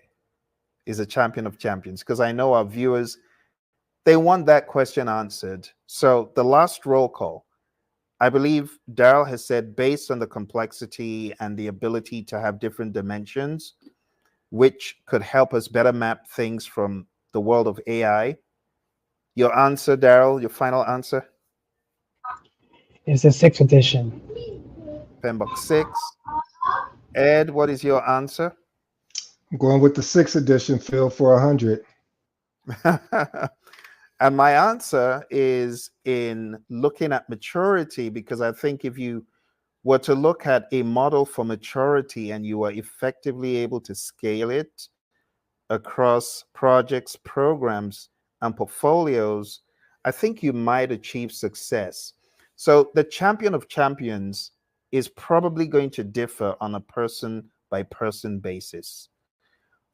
is a champion of champions? Because I know our viewers, they want that question answered. So the last roll call, I believe Darrell has said, based on the complexity and the ability to have different dimensions, which could help us better map things from the world of AI. Your answer, Darrell, your final answer? It's the 6th edition. PMBOK 6. Ed, what is your answer? I'm going with the 6th edition, Phil, for 100. And my answer is in looking at maturity, because I think if you were to look at a model for maturity and you are effectively able to scale it across projects, programs, and portfolios, I think you might achieve success. So the champion of champions is probably going to differ on a person by person basis.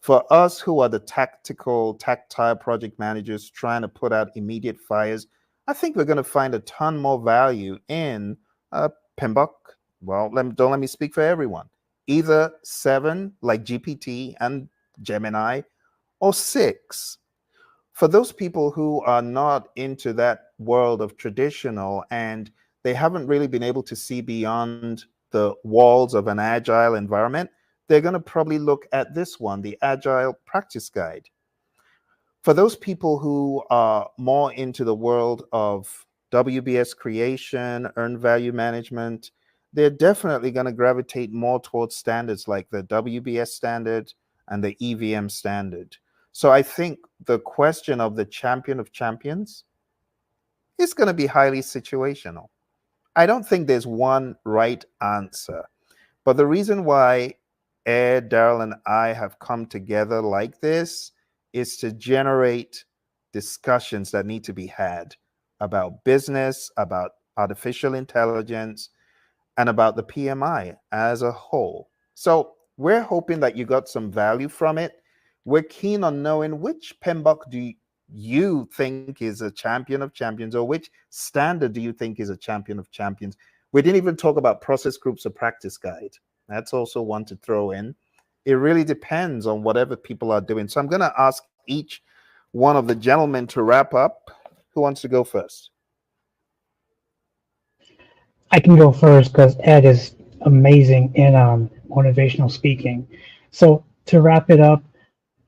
For us who are the tactile project managers trying to put out immediate fires, I think we're going to find a ton more value in PMBOK. Well, don't let me speak for everyone. either 7, like GPT and Gemini, or 6. For those people who are not into that world of traditional and they haven't really been able to see beyond the walls of an agile environment, they're going to probably look at this one, the Agile Practice Guide. For those people who are more into the world of WBS creation, earned value management, they're definitely going to gravitate more towards standards like the WBS standard and the EVM standard. So I think the question of the champion of champions is going to be highly situational. I don't think there's one right answer. But the reason why Ed, Darrell, and I have come together like this is to generate discussions that need to be had about business, about artificial intelligence, and about the PMI as a whole. So we're hoping that you got some value from it. We're keen on knowing which PMBOK do you think is a champion of champions, or which standard do you think is a champion of champions? We didn't even talk about process groups or practice guide. That's also one to throw in. It really depends on whatever people are doing. So I'm going to ask each one of the gentlemen to wrap up. Who wants to go first? I can go first because Ed is amazing in motivational speaking. So to wrap it up,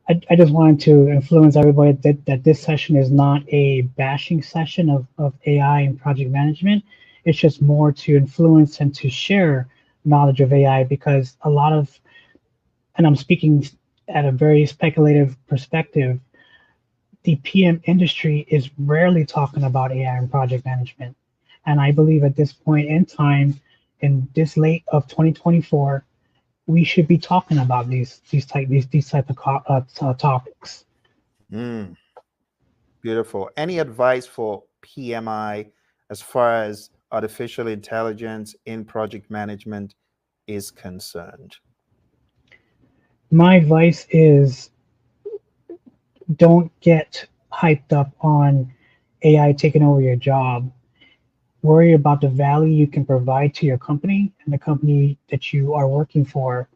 I just wanted to influence everybody that this session is not a bashing session of AI and project management. It's just more to influence and to share knowledge of AI, because a lot of, and I'm speaking at a very speculative perspective, the PM industry is rarely talking about AI and project management. And I believe at this point in time, in this late of 2024, we should be talking about these type of topics. Beautiful. Any advice for PMI as far as artificial intelligence in project management is concerned? My advice is don't get hyped up on AI taking over your job. Worry about the value you can provide to your company and the company that you are working for,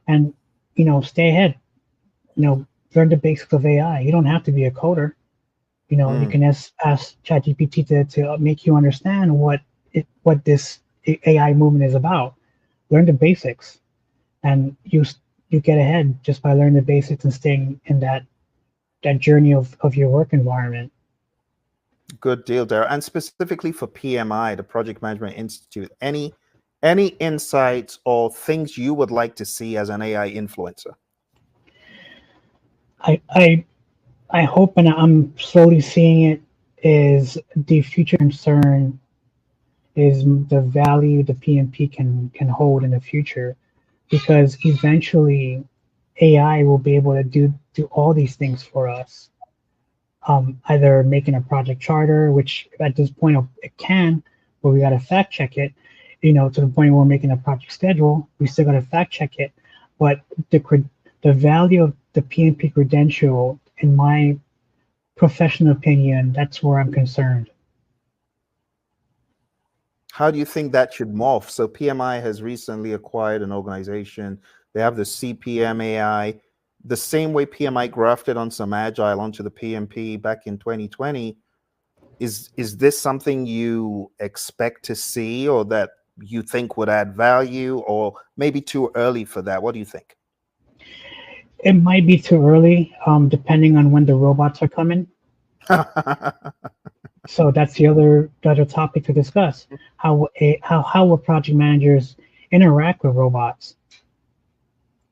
and stay ahead. Learn the basics of AI. You don't have to be a coder. You can ask ChatGPT to make you understand what this AI movement is about. Learn the basics, and you get ahead just by learning the basics and staying in that journey of your work environment. Good deal, Darrell. And specifically for PMI, the Project Management Institute, any insights or things you would like to see as an AI influencer? I hope, and I'm slowly seeing it, is the future concern is the value the PMP can hold in the future, because eventually AI will be able to do all these things for us. Either making a project charter, which at this point it can, but we got to fact check it. To the point where we're making a project schedule, we still got to fact check it. But the value of the PMP credential, in my professional opinion, that's where I'm concerned. How do you think that should morph? So PMI has recently acquired an organization. They have the CPM AI. The same way PMI grafted on some Agile onto the PMP back in 2020. Is this something you expect to see, or that you think would add value, or maybe too early for that? What do you think? It might be too early, depending on when the robots are coming. So that's the other topic to discuss. How will project managers interact with robots?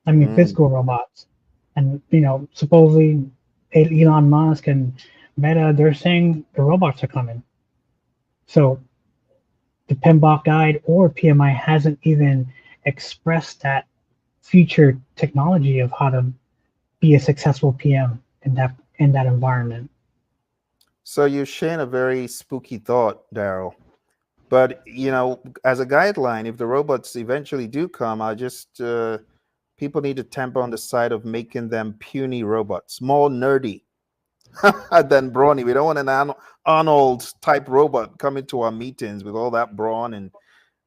I mean, physical robots. And supposedly Elon Musk and Meta, they're saying the robots are coming. So the PMBOK guide or PMI hasn't even expressed that future technology of how to be a successful PM in that environment. So you're sharing a very spooky thought, Darrell. But as a guideline, if the robots eventually do come, I just people need to temper on the side of making them puny robots, more nerdy than brawny. We don't want an Arnold type robot coming to our meetings with all that brawn, and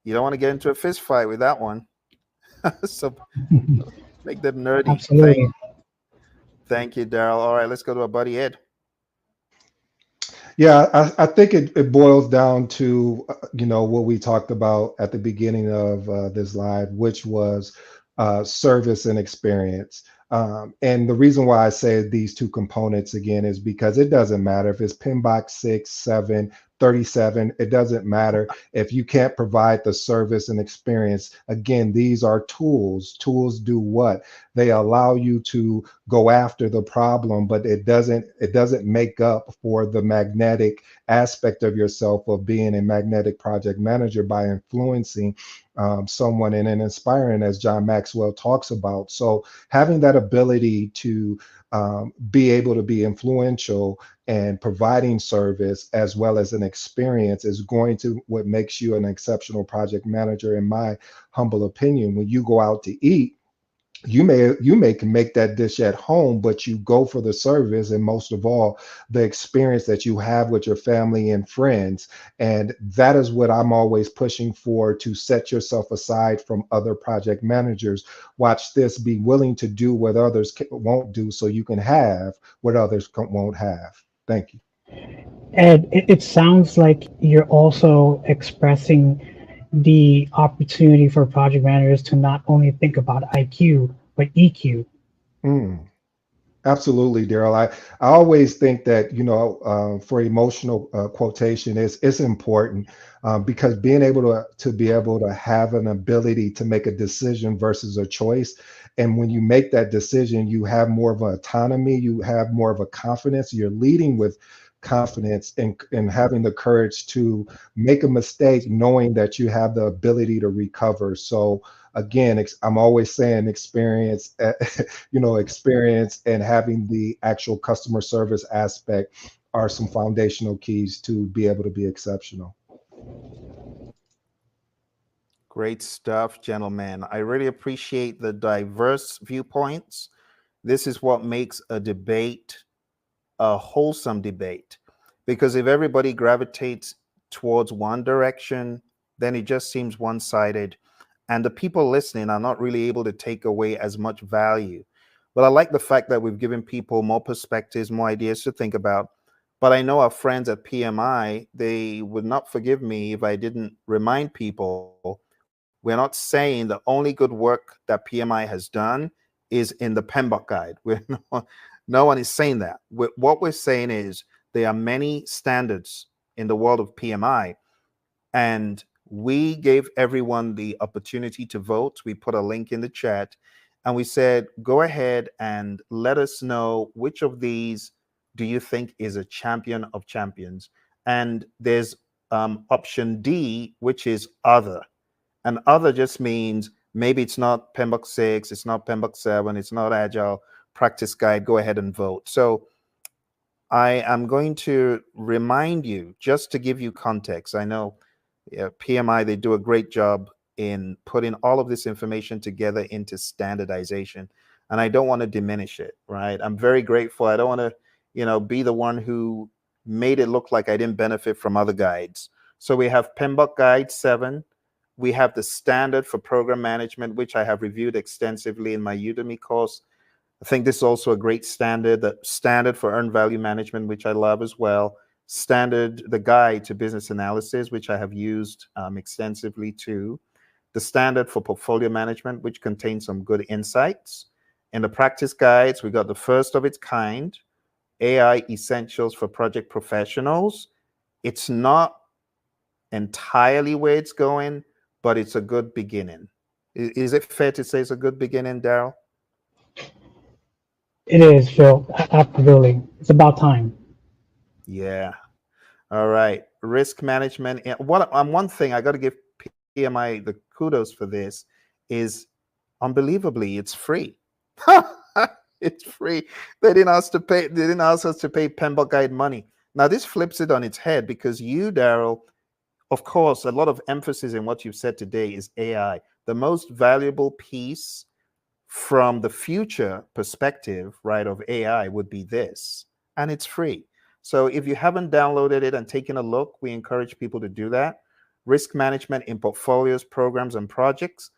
you don't want to get into a fist fight with that one. So make them nerdy. Absolutely. Thank you, Darrell. All right, let's go to our buddy Ed. Yeah, I think it boils down to what we talked about at the beginning of this live, which was service and experience. And the reason why I say these two components again is because it doesn't matter if it's PMBOK 6, 7, 37, it doesn't matter if you can't provide the service and experience. Again, these are tools. Tools do what? They allow you to go after the problem, but it doesn't make up for the magnetic aspect of yourself of being a magnetic project manager by influencing someone and inspiring, as John Maxwell talks about. So having that ability to be able to be influential and providing service as well as an experience is going to what makes you an exceptional project manager, in my humble opinion. When you go out to eat, you may can make that dish at home, but you go for the service and most of all the experience that you have with your family and friends. And that is what I'm always pushing for, to set yourself aside from other project managers. Watch this: be willing to do what others won't do so you can have what others won't have. Thank you. Ed, it sounds like you're also expressing the opportunity for project managers to not only think about IQ, but EQ. Mm. Absolutely, Darrell. I always think that for emotional quotation is it's important, because being able to be able to have an ability to make a decision versus a choice, and when you make that decision, you have more of an autonomy, you have more of a confidence, you're leading with confidence and having the courage to make a mistake, knowing that you have the ability to recover. So again, I'm always saying experience. Experience and having the actual customer service aspect are some foundational keys to be able to be exceptional. Great stuff, gentlemen. I really appreciate the diverse viewpoints. This is what makes a debate a wholesome debate. Because if everybody gravitates towards one direction, then it just seems one sided. And the people listening are not really able to take away as much value. But I like the fact that we've given people more perspectives, more ideas to think about. But I know our friends at PMI, they would not forgive me if I didn't remind people we're not saying the only good work that PMI has done is in the PMBOK guide. No one is saying that. What we're saying is there are many standards in the world of PMI, and we gave everyone the opportunity to vote. We put a link in the chat, and we said, go ahead and let us know which of these do you think is a champion of champions. And there's option D, which is other. And other just means maybe it's not PMBOK 6, it's not PMBOK 7, it's not Agile Practice Guide. Go ahead and vote. So I am going to remind you, just to give you context. I know PMI, they do a great job in putting all of this information together into standardization. And I don't want to diminish it, right? I'm very grateful. I don't want to, be the one who made it look like I didn't benefit from other guides. So we have PMBOK Guide 7. We have the standard for program management, which I have reviewed extensively in my Udemy course. I think this is also a great standard, the standard for earned value management, which I love as well. Standard, the guide to business analysis, which I have used extensively too. The standard for portfolio management, which contains some good insights. In the practice guides, we got the first of its kind, AI Essentials for Project Professionals. It's not entirely where it's going, but it's a good beginning. Is it fair to say it's a good beginning, Darrell? It is, Phill. Absolutely. It's about time. Yeah. All right. Risk management. And one thing I got to give PMI the kudos for this is unbelievably, it's free. It's free. They didn't ask to pay. They didn't ask us to pay PMBOK Guide money. Now this flips it on its head because you, Darrell, of course, a lot of emphasis in what you've said today is AI. The most valuable piece from the future perspective, right, of AI would be this, and it's free. So if you haven't downloaded it and taken a look, we encourage people to do that. Risk management in portfolios, programs, and projects.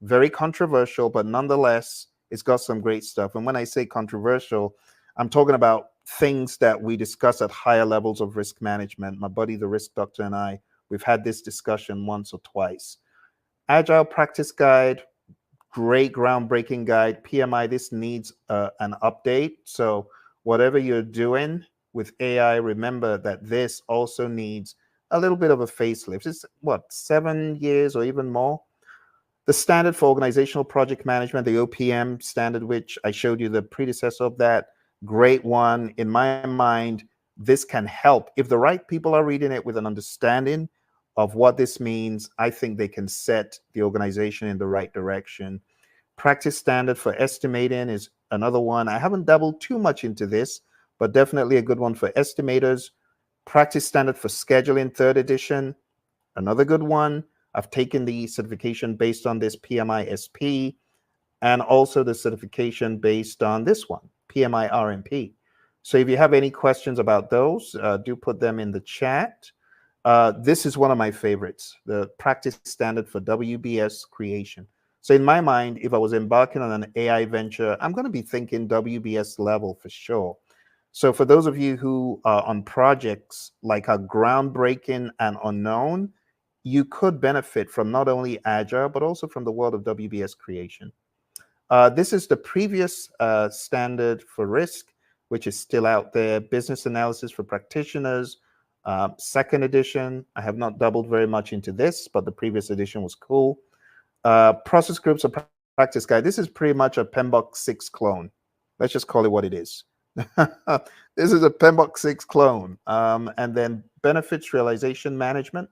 very controversial, but nonetheless, it's got some great stuff. And when I say controversial, I'm talking about things that we discuss at higher levels of risk management. My buddy, the risk doctor, and I, we've had this discussion once or twice. Agile Practice Guide, great groundbreaking guide. PMI, this needs an update. So whatever you're doing with AI, remember that this also needs a little bit of a facelift. It's what, 7 years or even more? The standard for organizational project management, the OPM standard, which I showed you the predecessor of that, great one. In my mind, this can help. If the right people are reading it with an understanding of what this means, I think they can set the organization in the right direction. Practice standard for estimating is another one. I haven't dabbled too much into this, but definitely a good one for estimators. Practice standard for scheduling, 3rd edition, another good one. I've taken the certification based on this PMI SP, and also the certification based on this one, PMI RMP. So if you have any questions about those, do put them in the chat. This is one of my favorites, the practice standard for WBS creation. So in my mind, if I was embarking on an AI venture, I'm going to be thinking WBS level for sure. So for those of you who are on projects like are groundbreaking and unknown, you could benefit from not only Agile, but also from the world of WBS creation. This is the previous standard for risk, which is still out there, business analysis for practitioners, 2nd edition. I have not doubled very much into this, but the previous edition was cool. Process groups of practice guide. This is pretty much a PMBOK 6 clone. Let's just call it what it is. This is a PMBOK 6 clone. And then benefits realization management.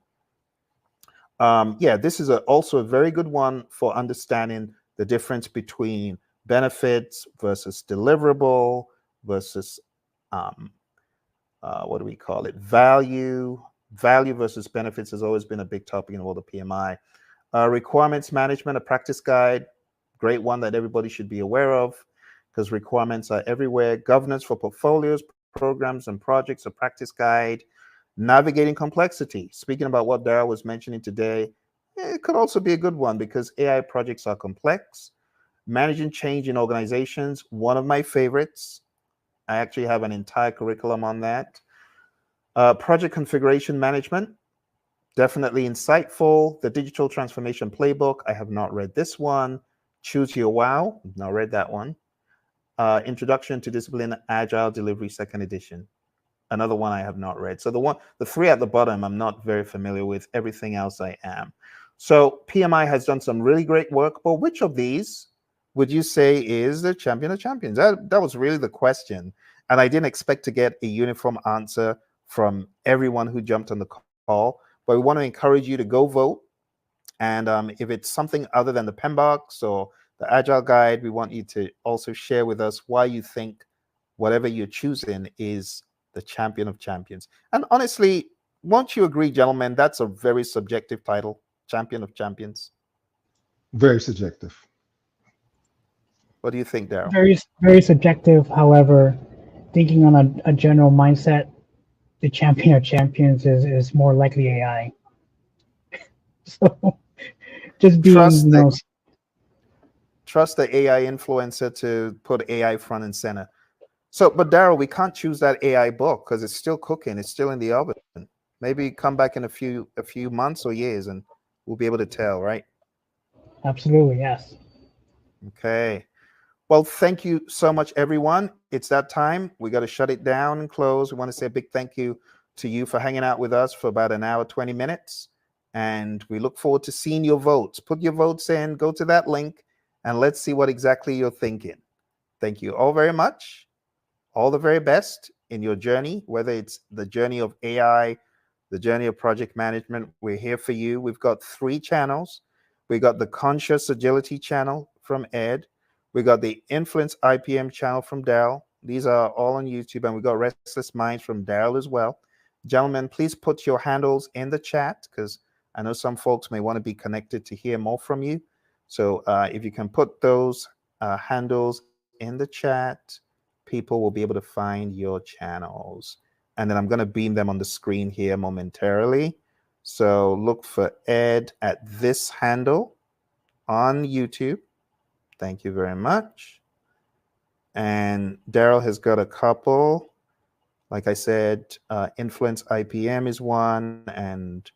Yeah, this is also a very good one for understanding the difference between benefits versus deliverable versus what do we call it? Value versus benefits has always been a big topic in the world of PMI. Requirements management, a practice guide, great one that everybody should be aware of because requirements are everywhere. Governance for portfolios, programs, and projects, a practice guide. Navigating complexity, speaking about what Darrell was mentioning today, it could also be a good one because AI projects are complex. Managing change in organizations, one of my favorites. I actually have an entire curriculum on that. Project configuration management, definitely insightful. The digital transformation playbook, I have not read this one. Choose your wow, not read that one. Introduction to discipline agile delivery, 2nd edition. Another one I have not read. So the 3 at the bottom, I'm not very familiar with. Everything else I am. So PMI has done some really great work, but which of these would you say is the champion of champions? That was really the question. And I didn't expect to get a uniform answer from everyone who jumped on the call, but we want to encourage you to go vote. And if it's something other than the PMBOK or the Agile Guide, we want you to also share with us why you think whatever you're choosing is the champion of champions. And honestly, won't you agree, gentlemen, that's a very subjective title, champion of champions? Very subjective. What do you think, Darrell? Very, very subjective. However, thinking on a general mindset, the champion of champions is more likely AI. So just being, trust the AI influencer to put AI front and center. So, but Darrell, we can't choose that AI book because it's still cooking. It's still in the oven. Maybe come back in a few months or years and we'll be able to tell, right? Absolutely, yes. Okay. Well, thank you so much, everyone. It's that time. We got to shut it down and close. We want to say a big thank you to you for hanging out with us for about an hour, 20 minutes. And we look forward to seeing your votes. Put your votes in, go to that link, and let's see what exactly you're thinking. Thank you all very much. All the very best in your journey, whether it's the journey of AI, the journey of project management. We're here for you. We've got 3 channels. We got the Conscious Agility channel from Ed. We got the Influence IPM channel from Darrell. These are all on YouTube, and we got Restless Minds from Darrell as well. Gentlemen, please put your handles in the chat because I know some folks may want to be connected to hear more from you. So if you can put those handles in the chat, people will be able to find your channels. And then I'm going to beam them on the screen here momentarily. So look for Ed at this handle. on YouTube. Thank you very much. And Darrell has got a couple. Like I said, Influence IPM is one, and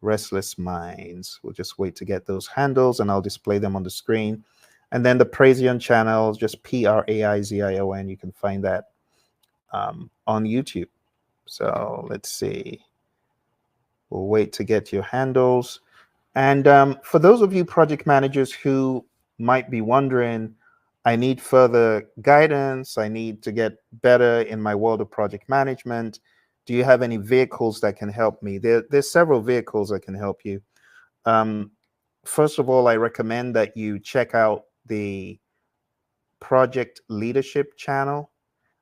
Restless Minds. We'll just wait to get those handles, and I'll display them on the screen. And then the Praizion channel, just Praizion. You can find that on YouTube. So let's see. We'll wait to get your handles. And for those of you project managers who might be wondering, I need further guidance, I need to get better in my world of project management, do you have any vehicles that can help me? There's several vehicles that can help you. First of all, I recommend that you check out the Project Leadership channel.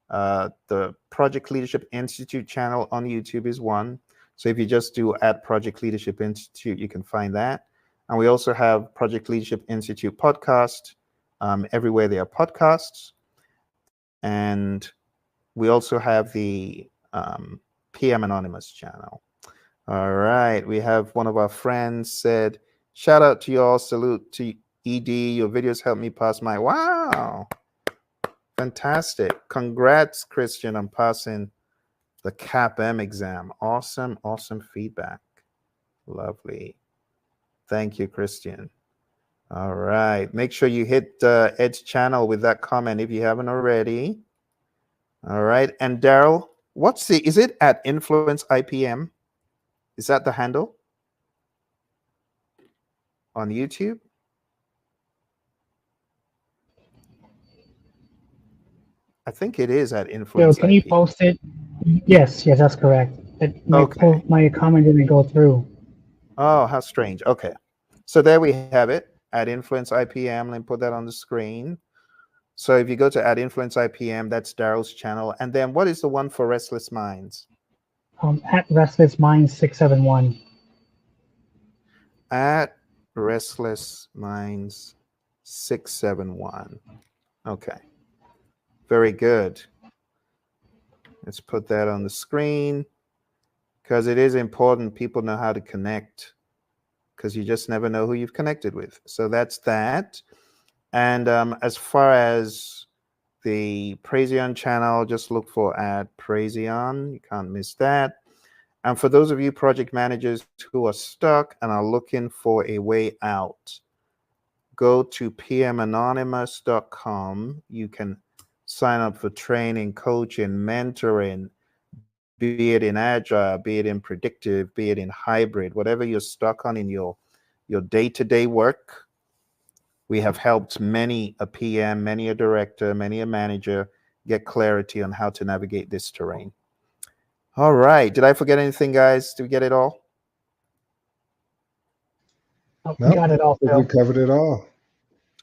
The Project Leadership Institute channel on YouTube is one. So if you just do @Project Leadership Institute, you can find that. And we also have Project Leadership Institute podcast, everywhere there are podcasts. And we also have the PM Anonymous channel. All right, we have one of our friends said, shout out to you all, salute to ED, your videos help me pass my, wow, fantastic. Congrats, Christian, on passing the CAPM exam. Awesome, awesome feedback. Lovely. Thank you, Christian. All right, make sure you hit Ed's channel with that comment if you haven't already. All right, and Darrell, is it @Influence IPM? Is that the handle on YouTube? I think it is @Influence Phill, can you IPM. post it? Yes, that's correct. My comment didn't go through. Oh, how strange. Okay. So there we have it, @Influence IPM. Let me put that on the screen. So if you go to @Influence IPM, that's Darrell's channel. And then what is the one for Restless Minds? @Restless Minds 671. @Restless Minds 671. Okay. Very good. Let's put that on the screen because it is important people know how to connect, because you just never know who you've connected with. So that's that. And as far as the Praizion channel, just look for @Praizion. You can't miss that. And for those of you project managers who are stuck and are looking for a way out, go to pmanonymous.com. You can sign up for training, coaching, mentoring, be it in Agile, be it in predictive, be it in hybrid, whatever you're stuck on in your day-to-day work. We have helped many a PM, many a director, many a manager get clarity on how to navigate this terrain. All right. Did I forget anything, guys? Did we get it all? We got it all, Phill. We covered it all.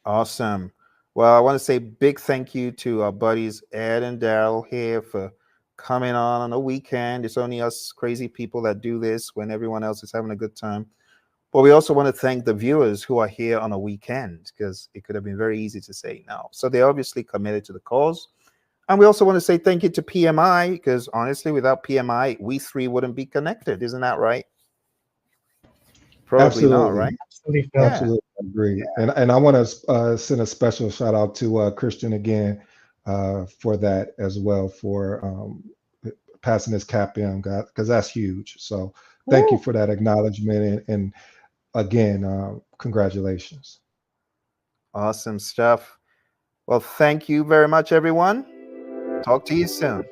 Awesome. Well, I want to say big thank you to our buddies Ed and Darrell here for coming on a weekend. It's only us crazy people that do this when everyone else is having a good time. But we also want to thank the viewers who are here on a weekend, because it could have been very easy to say no. So they're obviously committed to the cause. And we also want to say thank you to PMI, because honestly, without PMI, we three wouldn't be connected. Isn't that right? Probably Absolutely not, right? Absolutely, Yeah. Absolutely agree. And I want to send a special shout out to Christian again for that as well, for passing his CAPM, because that's huge. So thank you for that acknowledgement, and again, congratulations. Awesome stuff. Well, thank you very much, everyone. Talk to you soon.